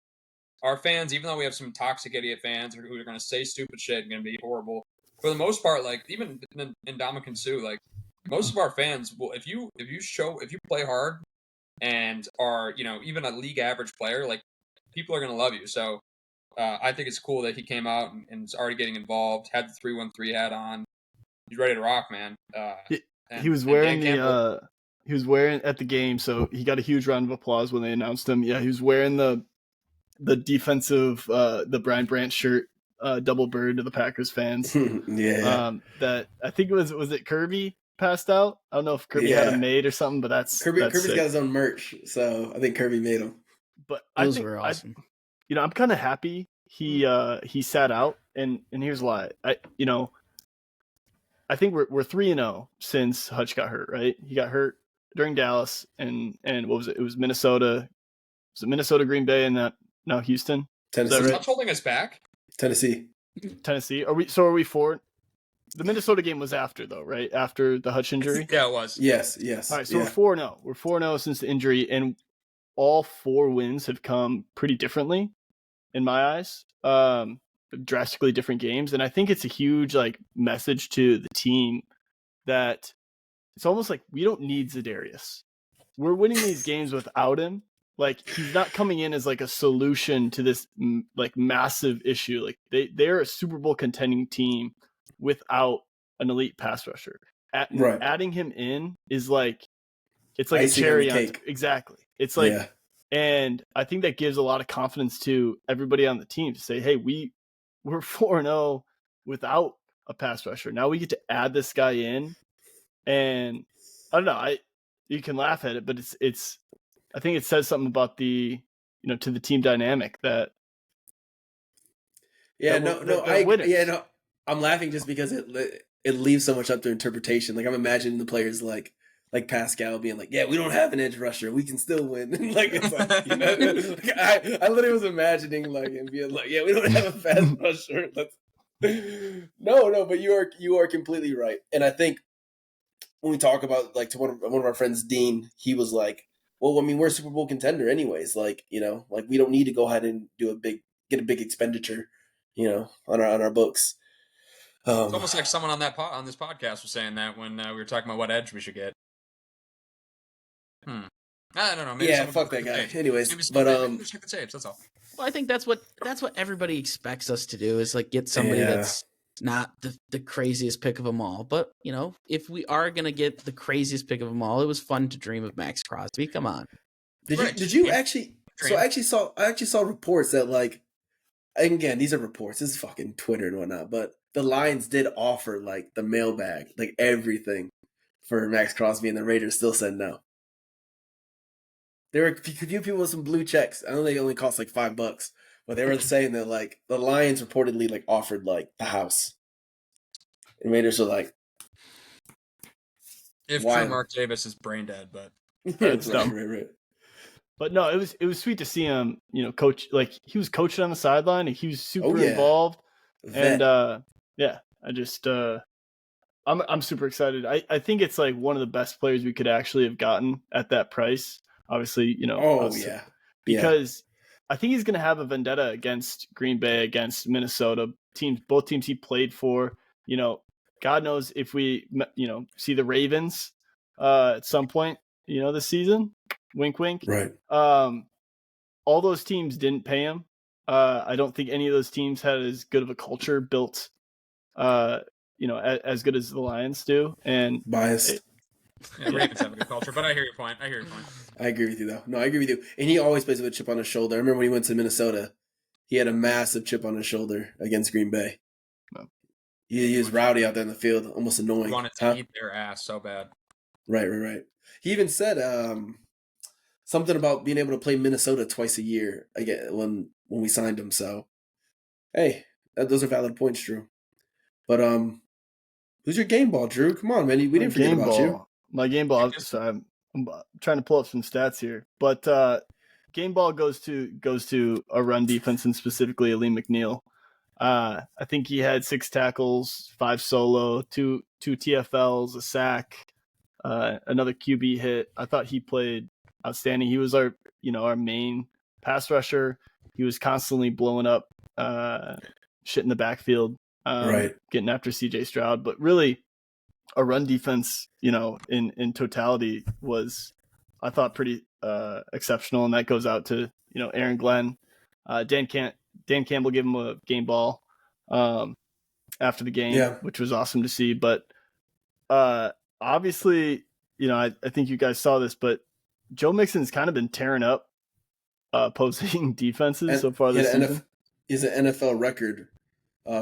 our fans, even though we have some toxic idiot fans who are going to say stupid shit and going to be horrible, for the most part, like even in Ndamukong Suh, like most of our fans will, if you play hard and are, even a league average player, like people are going to love you. So I think it's cool that he came out and is already getting involved, had the 313 hat on. He's ready to rock, man. He was wearing he was wearing at the game, so he got a huge round of applause when they announced him. Yeah, he was wearing the defensive the Brian Branch shirt, double bird to the Packers fans. That I think was it Kirby passed out? I don't know if Kirby had him made or something, but Kirby's got his own merch, so I think Kirby made them. But those were awesome. I'm kind of happy he sat out, and here's why. I think we're 3-0 since Hutch got hurt, right? He got hurt during Dallas, and what was it? It was Minnesota. Was it Minnesota, Green Bay, and now Houston? Tennessee. Right? What's holding us back? Tennessee. Are we 4? The Minnesota game was after, though, right? After the Hutch injury? Yeah, it was. Yes. All right, so we're 4-0. We're 4-0 since the injury, and all 4 wins have come pretty differently, in my eyes. Drastically different games, and I think it's a huge message to the team that it's almost like we don't need Za'Darius. We're winning these games without him. Like, he's not coming in as a solution to this massive issue. Like they're a Super Bowl contending team without an elite pass rusher. Adding him in is it's like icing a cherry on cake. Exactly. It's and I think that gives a lot of confidence to everybody on the team to say, hey, we're 4-0 without a pass rusher. Now we get to add this guy in, and I don't know. You can laugh at it, but it's. I think it says something about the to the team dynamic that. I'm laughing just because it leaves so much up to interpretation. Like I'm imagining the players like Pascal being like, yeah, we don't have an edge rusher, we can still win. I literally was imagining him being like, yeah, we don't have a fast rusher. No, but you are completely right. And I think when we talk about to one of our friends, Dean, he was like, well, I mean, we're a Super Bowl contender anyways. We don't need to go ahead and get a big expenditure, on our books. It's almost like someone on this podcast was saying that when we were talking about what edge we should get. I don't know. Maybe fuck that guy. Anyways, check the tapes. That's all. Well, I think that's what everybody expects us to do is get somebody that's not the craziest pick of them all. But if we are gonna get the craziest pick of them all, it was fun to dream of Max Crosby. Come on. Did you actually? So I actually saw reports that and again, these are reports. This is fucking Twitter and whatnot. But the Lions did offer the mailbag, everything for Max Crosby, and the Raiders still said no. There were a few people with some blue checks. I know they only cost $5, but they were saying that the Lions reportedly offered the house, and Raiders were like, If Why? true Mark Davis is brain dead, but It's dumb. Right. But no, it was sweet to see him, coach. Like, he was coaching on the sideline, and he was super yeah. involved. Vet. And yeah, I just I'm super excited. I think it's like one of the best players we could actually have gotten at that price. Obviously, Yeah. because I think he's going to have a vendetta against Green Bay, against Minnesota teams, both teams he played for. God knows if we see the Ravens at some point, this season. Wink, wink. Right. All those teams didn't pay him. I don't think any of those teams had as good of a culture built, as good as the Lions do. And Biased. yeah, Ravens have a good culture. But I hear your point. I agree with you, though. No, I agree with you. And he always plays with a chip on his shoulder. I remember when he went to Minnesota, he had a massive chip on his shoulder against Green Bay. No. He was rowdy out there in the field, almost annoying. He wanted to eat their ass so bad. Right. He even said something about being able to play Minnesota twice a year again when we signed him. So, hey, those are valid points, Drew. But who's your game ball, Drew? Come on, man. We didn't forget about you. My game ball. Sorry, I'm trying to pull up some stats here, but game ball goes to a run defense, and specifically Aleem McNeil. I think he had 6 tackles, 5 solo, 2 TFLs, a sack, another QB hit. I thought he played outstanding. He was our main pass rusher. He was constantly blowing up shit in the backfield, getting after CJ Stroud. But really, a run defense, in totality was, I thought, pretty exceptional, and that goes out to Aaron Glenn. Dan Campbell gave him a game ball after the game, which was awesome to see. But obviously, I think you guys saw this, but Joe Mixon's kind of been tearing up opposing defenses so far this season. He's an NFL record.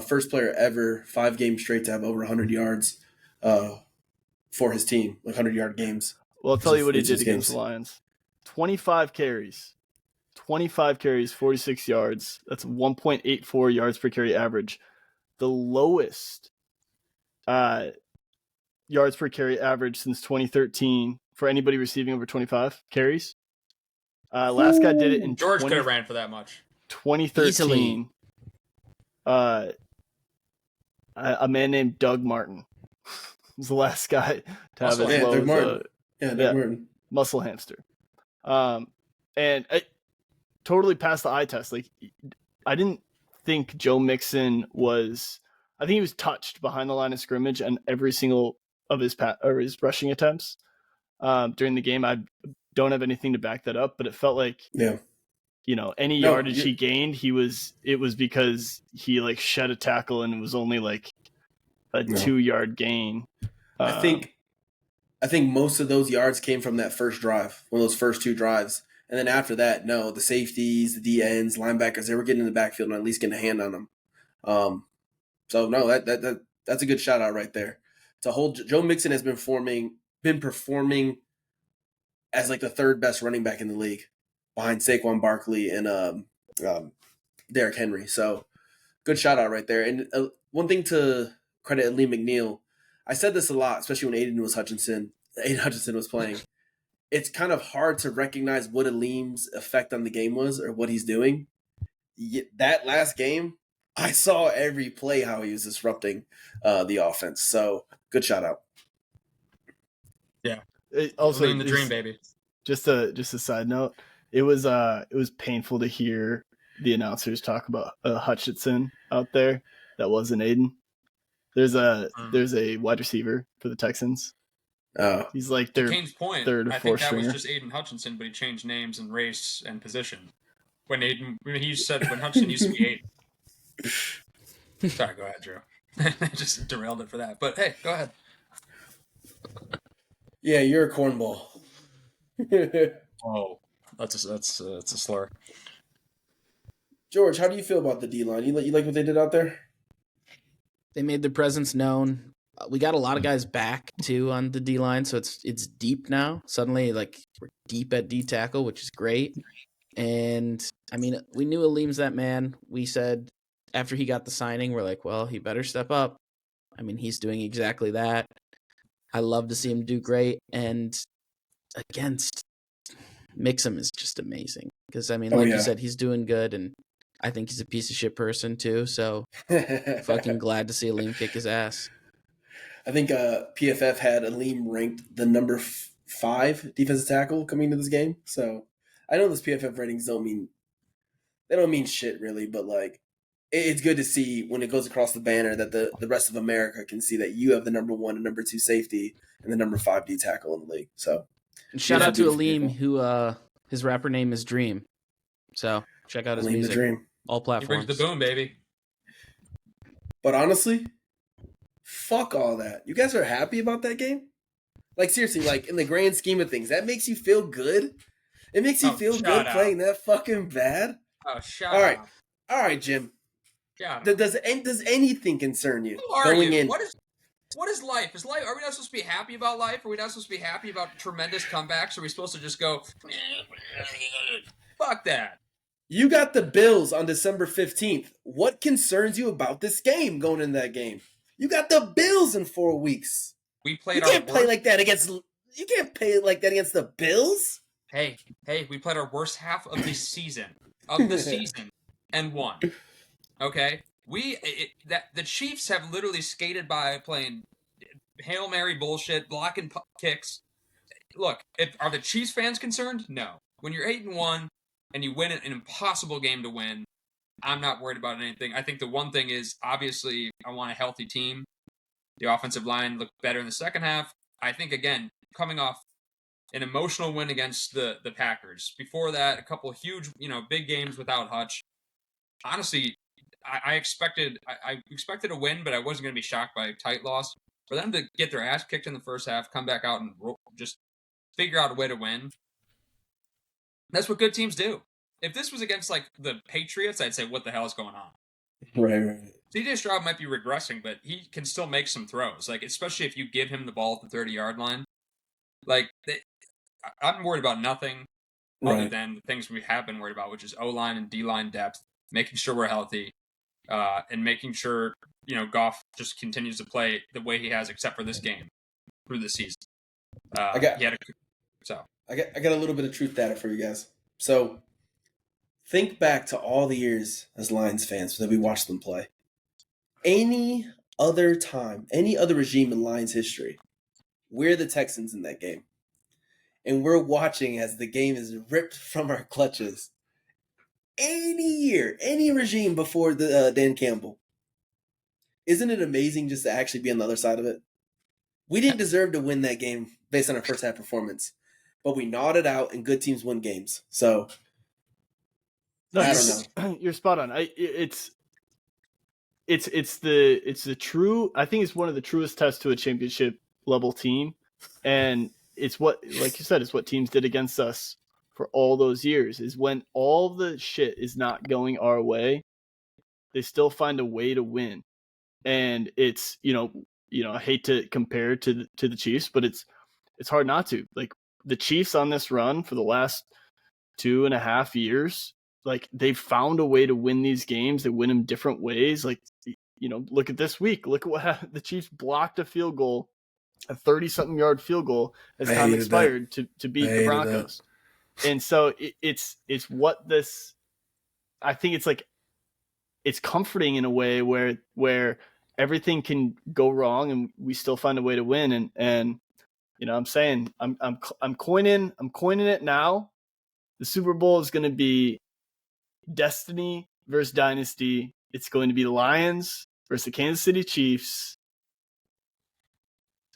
First player ever, 5 games straight to have over 100 yards for his team, like 100-yard games. Well, I'll tell you what he did against the Lions. 25 carries, 46 yards. That's 1.84 yards per carry average. The lowest yards per carry average since 2013 for anybody receiving over 25 carries. Last guy did it in George could have ran for that much. 2013. A man named Doug Martin was the last guy to have as low Doug Martin. Doug Martin. Muscle hamster. And it totally passed the eye test. Like, I didn't think Joe Mixon was. I think he was touched behind the line of scrimmage and every single of his rushing attempts during the game. I don't have anything to back that up, but it felt like any yardage he gained, it was because he like shed a tackle and it was only like a 2-yard gain. I think most of those yards came from that first drive, one of those first 2 drives. And then after that, the safeties, the D ends, linebackers, they were getting in the backfield and at least getting a hand on them. So no, that's a good shout out right there. Joe Mixon has been performing as like the 3rd best running back in the league, behind Saquon Barkley and Derrick Henry. So good shout out right there. And one thing to credit Aleem McNeil, I said this a lot, especially when Aiden Hutchinson was playing. It's kind of hard to recognize what Aleem's effect on the game was or what he's doing. That last game, I saw every play how he was disrupting the offense. So good shout out. Yeah. Also, Aleem the dream baby. Just a side note. It was painful to hear the announcers talk about Hutchinson out there. That wasn't Aiden. There's a wide receiver for the Texans. He's like their Kane's point, third or I fourth think that stringer. was just Aiden Hutchinson, but he changed names and race and position. When Hutchinson used to be Aiden. Sorry, go ahead, Drew. I just derailed it for that. But hey, go ahead. Yeah, you're a cornball. Oh, that's a slur. George, how do you feel about the D-line? You like what they did out there? They made their presence known. We got a lot of guys back too on the D line, so it's deep now. Suddenly, like, we're deep at D tackle, which is great. And I mean, we knew Aleem's that man. We said after he got the signing, we're like, well, he better step up. I mean, he's doing exactly that. I love to see him do great. And against Mixum is just amazing. Because, I mean, like you said, he's doing good. And I think he's a piece of shit person, too. So fucking glad to see Aleem kick his ass. I think PFF had Aleem ranked the number 5 defensive tackle coming into this game. So I know those PFF ratings don't mean shit really, but like it's good to see when it goes across the banner that the rest of America can see that you have the number 1 and number 2 safety and the number 5 D tackle in the league. So and shout out to Aleem, who his rapper name is Dream. So check out his music. The Dream. All platforms. He brings the boom, baby. But honestly, fuck all that. You guys are happy about that game? Like seriously, like in the grand scheme of things, that makes you feel good? It makes you feel good playing that fucking bad? Oh, shut up. All right, Jim. Does anything concern you going in? What is life? Are we not supposed to be happy about life? Are we not supposed to be happy about tremendous comebacks? Are we supposed to just go, fuck that? You got the Bills on December 15th. What concerns you about this game going in that game? You got the Bills in 4 weeks. You can't play like that against the Bills. Hey, we played our worst half of the season. And won. Okay? The Chiefs have literally skated by playing Hail Mary bullshit, blocking kicks. Look, are the Chiefs fans concerned? No. When you're 8-1 and you win an impossible game to win, I'm not worried about anything. I think the one thing is, obviously, I want a healthy team. The offensive line looked better in the second half. I think, again, coming off an emotional win against the Packers. Before that, a couple of huge, big games without Hutch. Honestly, I expected a win, but I wasn't going to be shocked by a tight loss. For them to get their ass kicked in the first half, come back out and just figure out a way to win, that's what good teams do. If this was against, like, the Patriots, I'd say, what the hell is going on? Right. CJ Stroud might be regressing, but he can still make some throws, like, especially if you give him the ball at the 30-yard line. Like, I'm worried about nothing other than the things we have been worried about, which is O-line and D-line depth, making sure we're healthy, and making sure, Goff just continues to play the way he has, except for this game, through the season. I got a little bit of truth data for you guys. So think back to all the years as Lions fans that we watched them play. Any other time, any other regime in Lions history, we're the Texans in that game. And we're watching as the game is ripped from our clutches. Any year, any regime before the Dan Campbell. Isn't it amazing just to actually be on the other side of it? We didn't deserve to win that game based on our first half performance, but we gnawed it out, and good teams win games. So, I don't know. You're spot on. It's the true. I think it's one of the truest tests to a championship level team, and it's what, like you said, it's what teams did against us for all those years. Is when all the shit is not going our way, they still find a way to win. And it's, I hate to compare to the Chiefs, but it's hard not to. Like, the Chiefs on this run for the last 2.5 years, like, they've found a way to win these games. They win them different ways. Like, look at this week. Look at what happened. The Chiefs blocked a field goal, a 30-something yard field goal as time expired to beat the Broncos. And so it's what this, I think it's like, it's comforting in a way where everything can go wrong and we still find a way to win. And I'm saying I'm coining it now. The Super Bowl is going to be destiny versus dynasty. It's going to be the Lions versus the Kansas City Chiefs.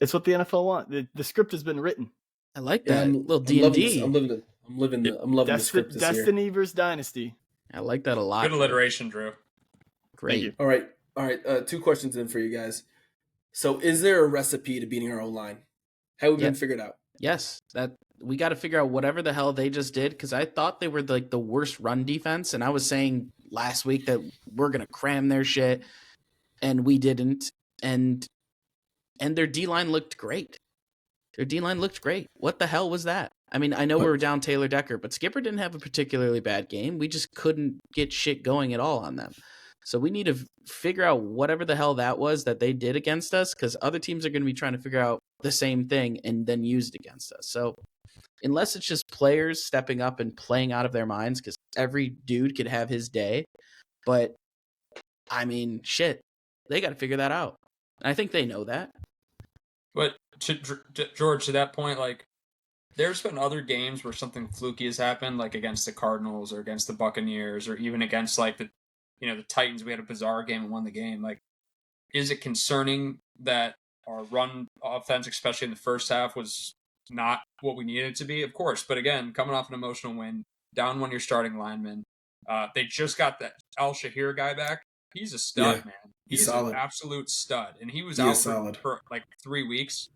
It's what the NFL want. The script has been written. I like that. Little D&D. I'm loving the script this Destiny year. Versus dynasty. I like that a lot. Good alliteration, Drew. Great. All right. 2 questions in for you guys. So, is there a recipe to beating our O-line? Have we been figured out? Yes, that we got to figure out whatever the hell they just did, because I thought they were like the worst run defense, and I was saying last week that we're gonna cram their shit, and we didn't. And their D-line looked great. What the hell was that? I mean, I know we were down Taylor Decker, but Skipper didn't have a particularly bad game. We just couldn't get shit going at all on them. So we need to figure out whatever the hell that was that they did against us, because other teams are going to be trying to figure out the same thing and then use it against us. So unless it's just players stepping up and playing out of their minds, because every dude could have his day. But, I mean, shit, they got to figure that out. And I think they know that. But, George, to that point, like, there's been other games where something fluky has happened, like against the Cardinals or against the Buccaneers or even against, like, the Titans. We had a bizarre game and won the game. Like, is it concerning that our run offense, especially in the first half, was not what we needed it to be? Of course. But again, coming off an emotional win, down one of your starting linemen. They just got that Al Shahir guy back. He's a stud, man. He's solid. An absolute stud. And he was out for like 3 weeks.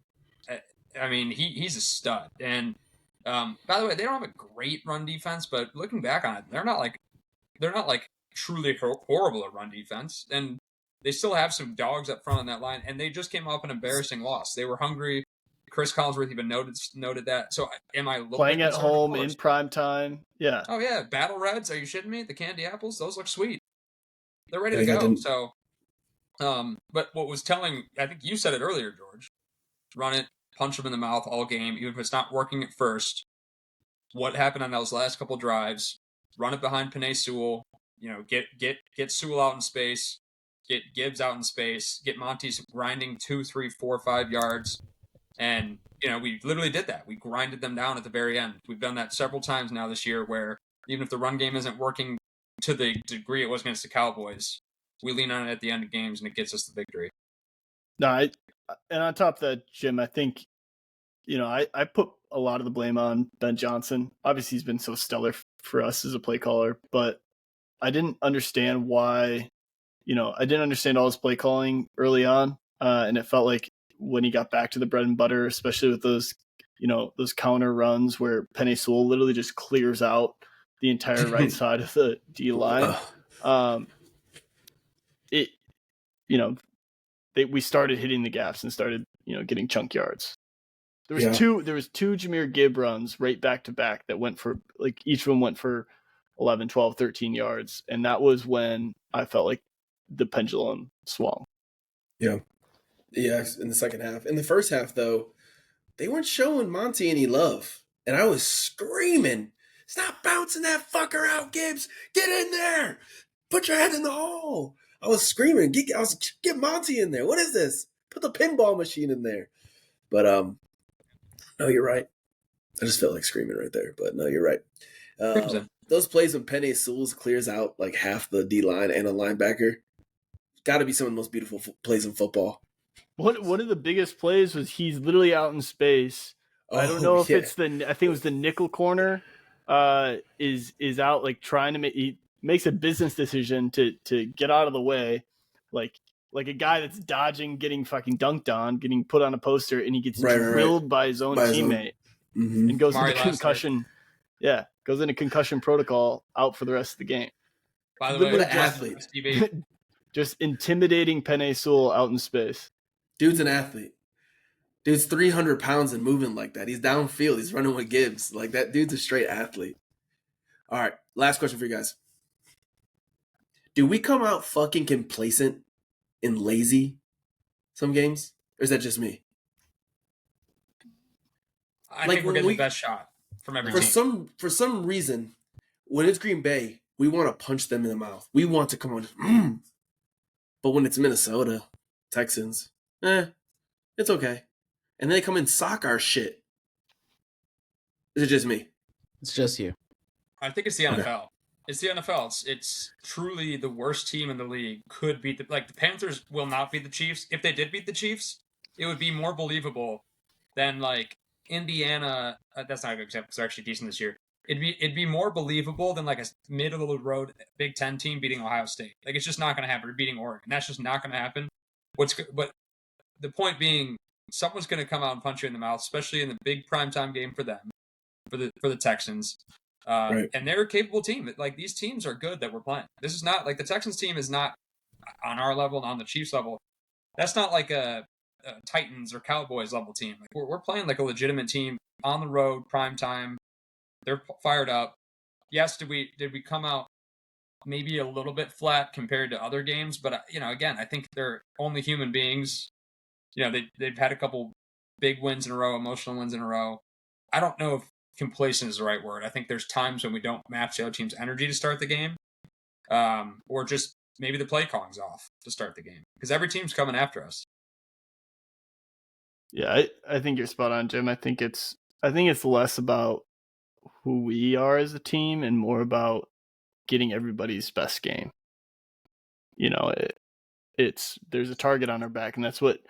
I mean, he's a stud. And by the way, they don't have a great run defense, but looking back on it, they're not like truly horrible at run defense. And they still have some dogs up front on that line, and they just came off an embarrassing loss. They were hungry. Chris Collinsworth even noted that. So am I playing at home in prime time? Yeah. Oh yeah, Battle Reds. Are you shitting me? The candy apples, those look sweet. They're ready to go. So, but what was telling, I think you said it earlier, George. Run it, punch them in the mouth all game, even if it's not working at first. What happened on those last couple drives? Run it behind Penei Sewell. Get Sewell out in space. Get Gibbs out in space. Get Monty's grinding 2, 3, 4, 5 yards. And, we literally did that. We grinded them down at the very end. We've done that several times now this year where even if the run game isn't working to the degree it was against the Cowboys, we lean on it at the end of games and it gets us the victory. No, and on top of that, Jim, I think, I put a lot of the blame on Ben Johnson. Obviously, he's been so stellar for us as a play caller, but I didn't understand why, I didn't understand all his play calling early on. And it felt like when he got back to the bread and butter, especially with those, those counter runs where Penei Sewell literally just clears out the entire right side of the D line. We started hitting the gaps and started, getting chunk yards. There was two Jahmyr Gibb runs right back to back that went for, like, each of them went for 11, 12, 13 yards. And that was when I felt like the pendulum swung. Yeah. Yeah, in the second half. In the first half, though, they weren't showing Monty any love. And I was screaming, stop bouncing that fucker out, Gibbs. Get in there. Put your head in the hole. I was screaming, get Monty in there. What is this? Put the pinball machine in there. But, no, you're right. I just felt like screaming right there. But, no, you're right. Those plays when Penei Sewell clears out like half the D-line and a linebacker, got to be some of the most beautiful plays in football. One of the biggest plays was he's literally out in space. I don't know if it's I think it was the nickel corner is out, like, trying to he makes a business decision to get out of the way, like a guy that's dodging getting fucking dunked on, getting put on a poster, and he gets drilled by his own teammate and goes into concussion. Yeah, goes into concussion protocol, out for the rest of the game. By the way, an athlete. Just intimidating Penei Sewell out in space. Dude's an athlete. Dude's 300 pounds and moving like that. He's downfield. He's running with Gibbs. Like, that dude's a straight athlete. All right, last question for you guys. Do we come out fucking complacent and lazy some games? Or is that just me? I think we're getting the best shot from every team. For some reason, when it's Green Bay, we want to punch them in the mouth. We want to come on. But when it's Minnesota, Texans, it's okay. And then they come and sock our shit. Is it just me? It's just you. I think it's the NFL. Okay. It's the NFL. It's truly the worst team in the league. Could beat the Panthers will not beat the Chiefs. If they did beat the Chiefs, it would be more believable than like Indiana. That's not a good example because they're actually decent this year. It'd be more believable than like a middle of the road Big Ten team beating Ohio State. Like, it's just not going to happen. Or beating Oregon. That's just not going to happen. But the point being, someone's going to come out and punch you in the mouth, especially in the big primetime game for them, for the Texans. Right. And they're a capable team. Like, these teams are good that we're playing. This is not like the Texans team is not on our level and on the Chiefs level. That's not like a Titans or Cowboys level team. Like, we're playing like a legitimate team on the road, primetime. They're fired up. Yes, did we come out maybe a little bit flat compared to other games, but again, I think they're only human beings. They've had a couple big wins in a row, emotional wins in a row. I don't know if complacent is the right word. I think there's times when we don't match the other team's energy to start the game, or just maybe the play calling's off to start the game because every team's coming after us. Yeah, I think you're spot on, Jim. I think it's less about who we are as a team and more about getting everybody's best game. There's a target on our back, and that's what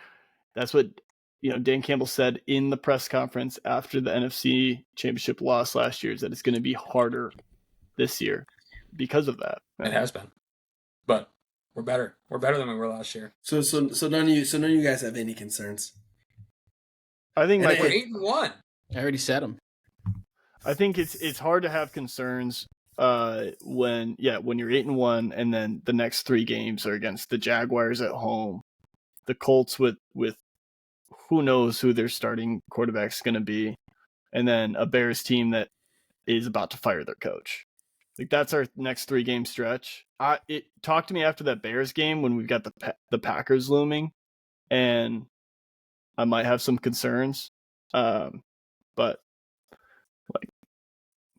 Dan Campbell said in the press conference after the NFC Championship loss last year, is that it's going to be harder this year because of that. Right? It has been, but we're better. We're better than we were last year. So none of you guys have any concerns. I think we're 8-1. I already said them. I think it's hard to have concerns when you're 8-1 and then the next 3 games are against the Jaguars at home, the Colts with who knows who their starting quarterback's going to be, and then a Bears team that is about to fire their coach. Like, that's our next 3-game stretch. Talk to me after that Bears game when we've got the Packers looming, and I might have some concerns. But like,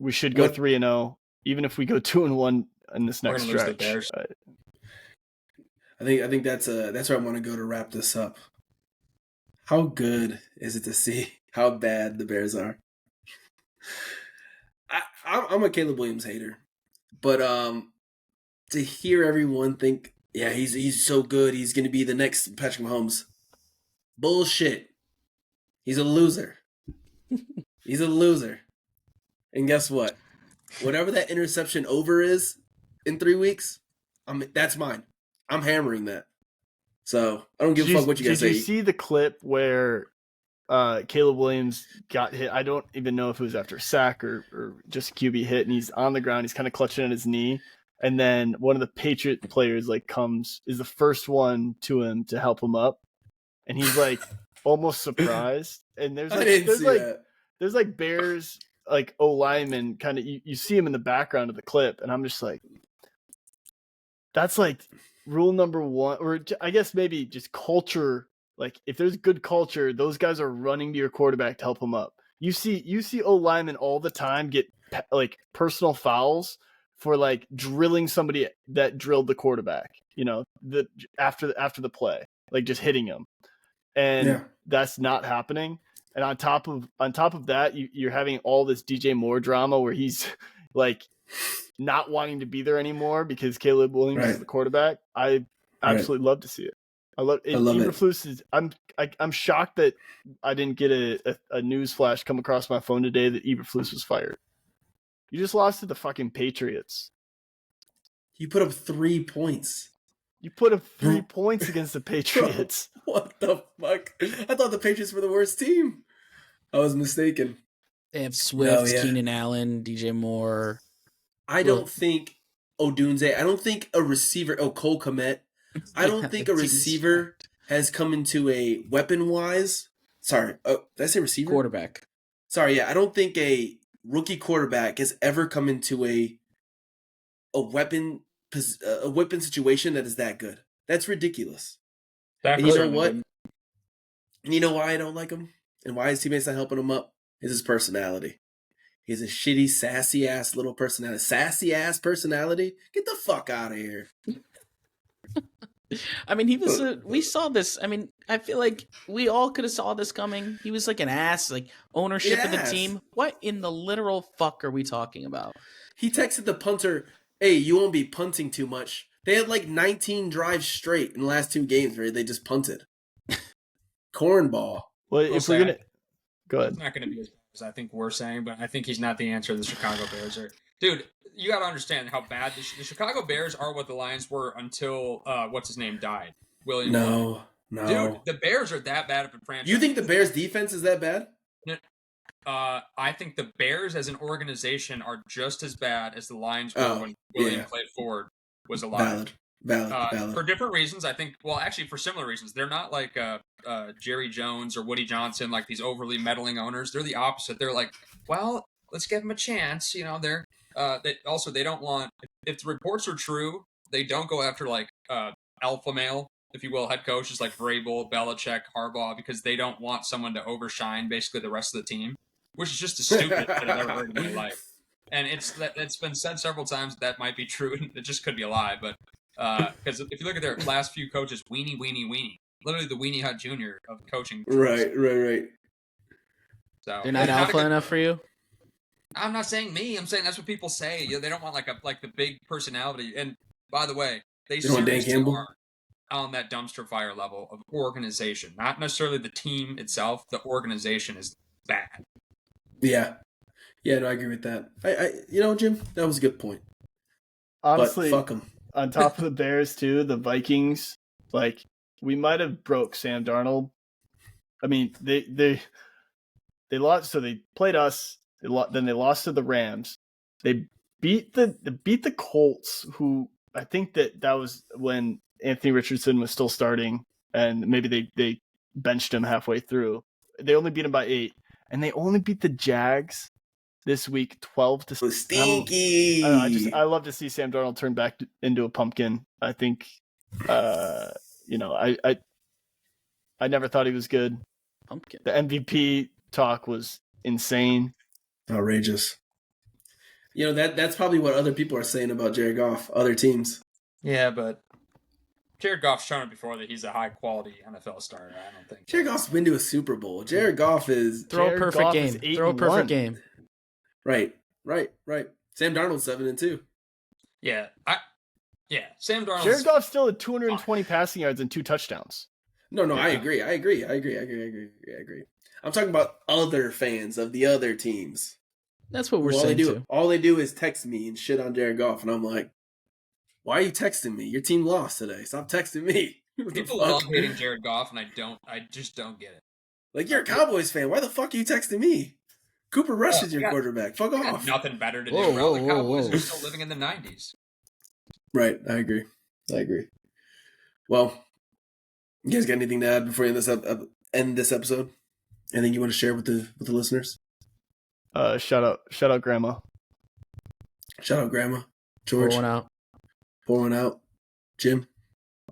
we should go 3-0, even if we go 2-1 in this next stretch. I think that's where I want to go to wrap this up. How good is it to see how bad the Bears are? I'm a Caleb Williams hater, but to hear everyone think, yeah, he's so good, he's going to be the next Patrick Mahomes. Bullshit. He's a loser. He's a loser. And guess what? Whatever that interception over is in 3 weeks, that's mine. I'm hammering that. So I don't give a fuck what you guys say. Did you see the clip where Caleb Williams got hit? I don't even know if it was after a sack or just a QB hit, and he's on the ground. He's kind of clutching at his knee. And then one of the Patriot players is the first one to him to help him up. And he's like almost surprised. And there's Bears like O lineman kind of, you see him in the background of the clip, and I'm just like, that's like rule number 1, or I guess maybe just culture. Like, if there's good culture, those guys are running to your quarterback to help him up. You see O linemen all the time get like personal fouls for like drilling somebody that drilled the quarterback, after the play, like just hitting him. And that's not happening. And on top of that, you're having all this DJ Moore drama where he's like not wanting to be there anymore because Caleb Williams is the quarterback. I absolutely love to see it. I love it. Eberflus I'm shocked that I didn't get a news flash come across my phone today that Eberflus was fired. You just lost to the fucking Patriots. You put up 3 points. You put up 3 points against the Patriots. What the fuck? I thought the Patriots were the worst team. I was mistaken. They have Swift, Keenan Allen, DJ Moore. I don't think Odunze. I don't think a receiver. Cole Kmet. I don't think a receiver has come into a weapon-wise. Sorry, did I say receiver? Quarterback. Sorry, I don't think a rookie quarterback has ever come into a weapon situation that is that good. That's ridiculous. And you know what? And you know why I don't like him? And why his teammates not helping him up? Is his personality. He's a shitty, sassy-ass little personality. Sassy-ass personality? Get the fuck out of here. I mean, we saw this. I mean, I feel like we all could have saw this coming. He was like an ass, like ownership of the team. What in the literal fuck are we talking about? He texted the punter, hey, you won't be punting too much. They had like 19 drives straight in the last 2 games where they just punted. Cornball. Well, if we're going to... Go ahead. It's not going to be as bad as I think we're saying, but I think he's not the answer the Chicago Bears are. Dude, you got to understand how bad the Chicago Bears are what the Lions were until, what's his name, died. William. No. Dude, the Bears are that bad of a franchise. You think the Bears' defense is that bad? I think the Bears as an organization are just as bad as the Lions were when William Clay Ford was alive. Valid. For different reasons, I think. Well, actually, for similar reasons. They're not like Jerry Jones or Woody Johnson, like these overly meddling owners. They're the opposite. They're like, well, let's give them a chance. They don't want if the reports are true, they don't go after like alpha male, if you will, head coaches like Vrabel, Belichick, Harbaugh, because they don't want someone to overshine basically the rest of the team, which is just the stupidest shit I've ever heard in my life. And it's been said several times that might be true, and it just could be a lie. But because if you look at their last few coaches, weenie, literally the Weenie Hut Jr. of coaching. Right. So They're not alpha enough for you? I'm not saying me. I'm saying that's what people say. They don't want like the big personality. And by the way, they seriously are on that dumpster fire level of organization. Not necessarily the team itself. The organization is bad. Yeah. Yeah, no, I agree with that. I Jim, that was a good point. Honestly, but fuck them. On top of the Bears too, the Vikings, like we might have broke Sam Darnold. I mean, they lost, so they played us. Then they lost to the Rams. They beat the Colts, who I think that was when Anthony Richardson was still starting, and maybe they benched him halfway through. They only beat him by 8, and they only beat the Jags this week 12-6. Stinky. I love to see Sam Darnold turn back into a pumpkin. I think, I never thought he was good. Pumpkin. The MVP talk was insane. Outrageous. That's probably what other people are saying about Jared Goff, other teams. Yeah, but Jared Goff's shown it before that he's a high-quality NFL starter. I don't think Jared Goff's been to a Super Bowl. Jared Goff is... Throw a perfect game. Right. Sam Darnold's 7-2. Yeah. Sam Darnold. Jared Goff still had 220 passing yards and 2 touchdowns. No, I agree. I'm talking about other fans of the other teams. That's what we're saying too. All they do is text me and shit on Jared Goff, and I'm like, why are you texting me? Your team lost today. Stop texting me. People love hating Jared Goff, and I just don't get it. Like, you're a Cowboys fan. Why the fuck are you texting me? Cooper Rush is your quarterback. Fuck off. Nothing better to do. The Cowboys are still living in the 90s. Right. I agree. Well, you guys got anything to add before you end this episode? Anything you want to share with the listeners? Shout out Grandma. Shout out Grandma. George. Pour one out. Jim.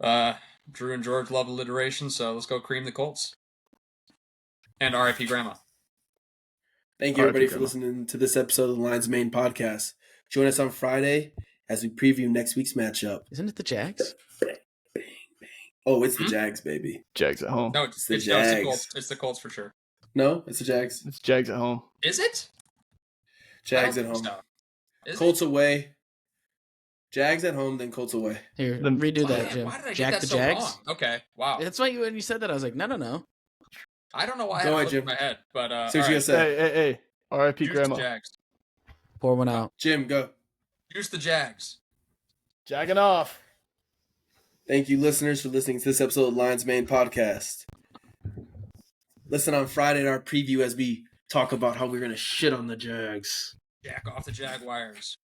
Drew and George love alliteration, so let's go cream the Colts. And R.I.P. Grandma. Thank you, everybody, for listening to this episode of the Lions Maine Podcast. Join us on Friday as we preview next week's matchup. Isn't it the Jags? Bang. Oh, it's the Jags, baby. Jags at home. No, it's the Jags. The Colts. It's the Colts for sure. No, it's the Jags. It's Jags at home. Is it? Jags at home. Colts away. Jags at home, then Colts away. Here, redo that, Jim. Why did I Jack get that the so Jags? wrong? Okay, wow. That's why when you said that, I was like, no. I don't know why I had it in my head, but so what you gonna say? Hey, R.I.P. Grandma. The Jags. Pour one out. Jim, go. Juice the Jags. Jagging off. Thank you, listeners, for listening to this episode of Lions Maine Podcast. Listen on Friday in our preview as we talk about how we're gonna shit on the Jags. Jack off the Jaguars.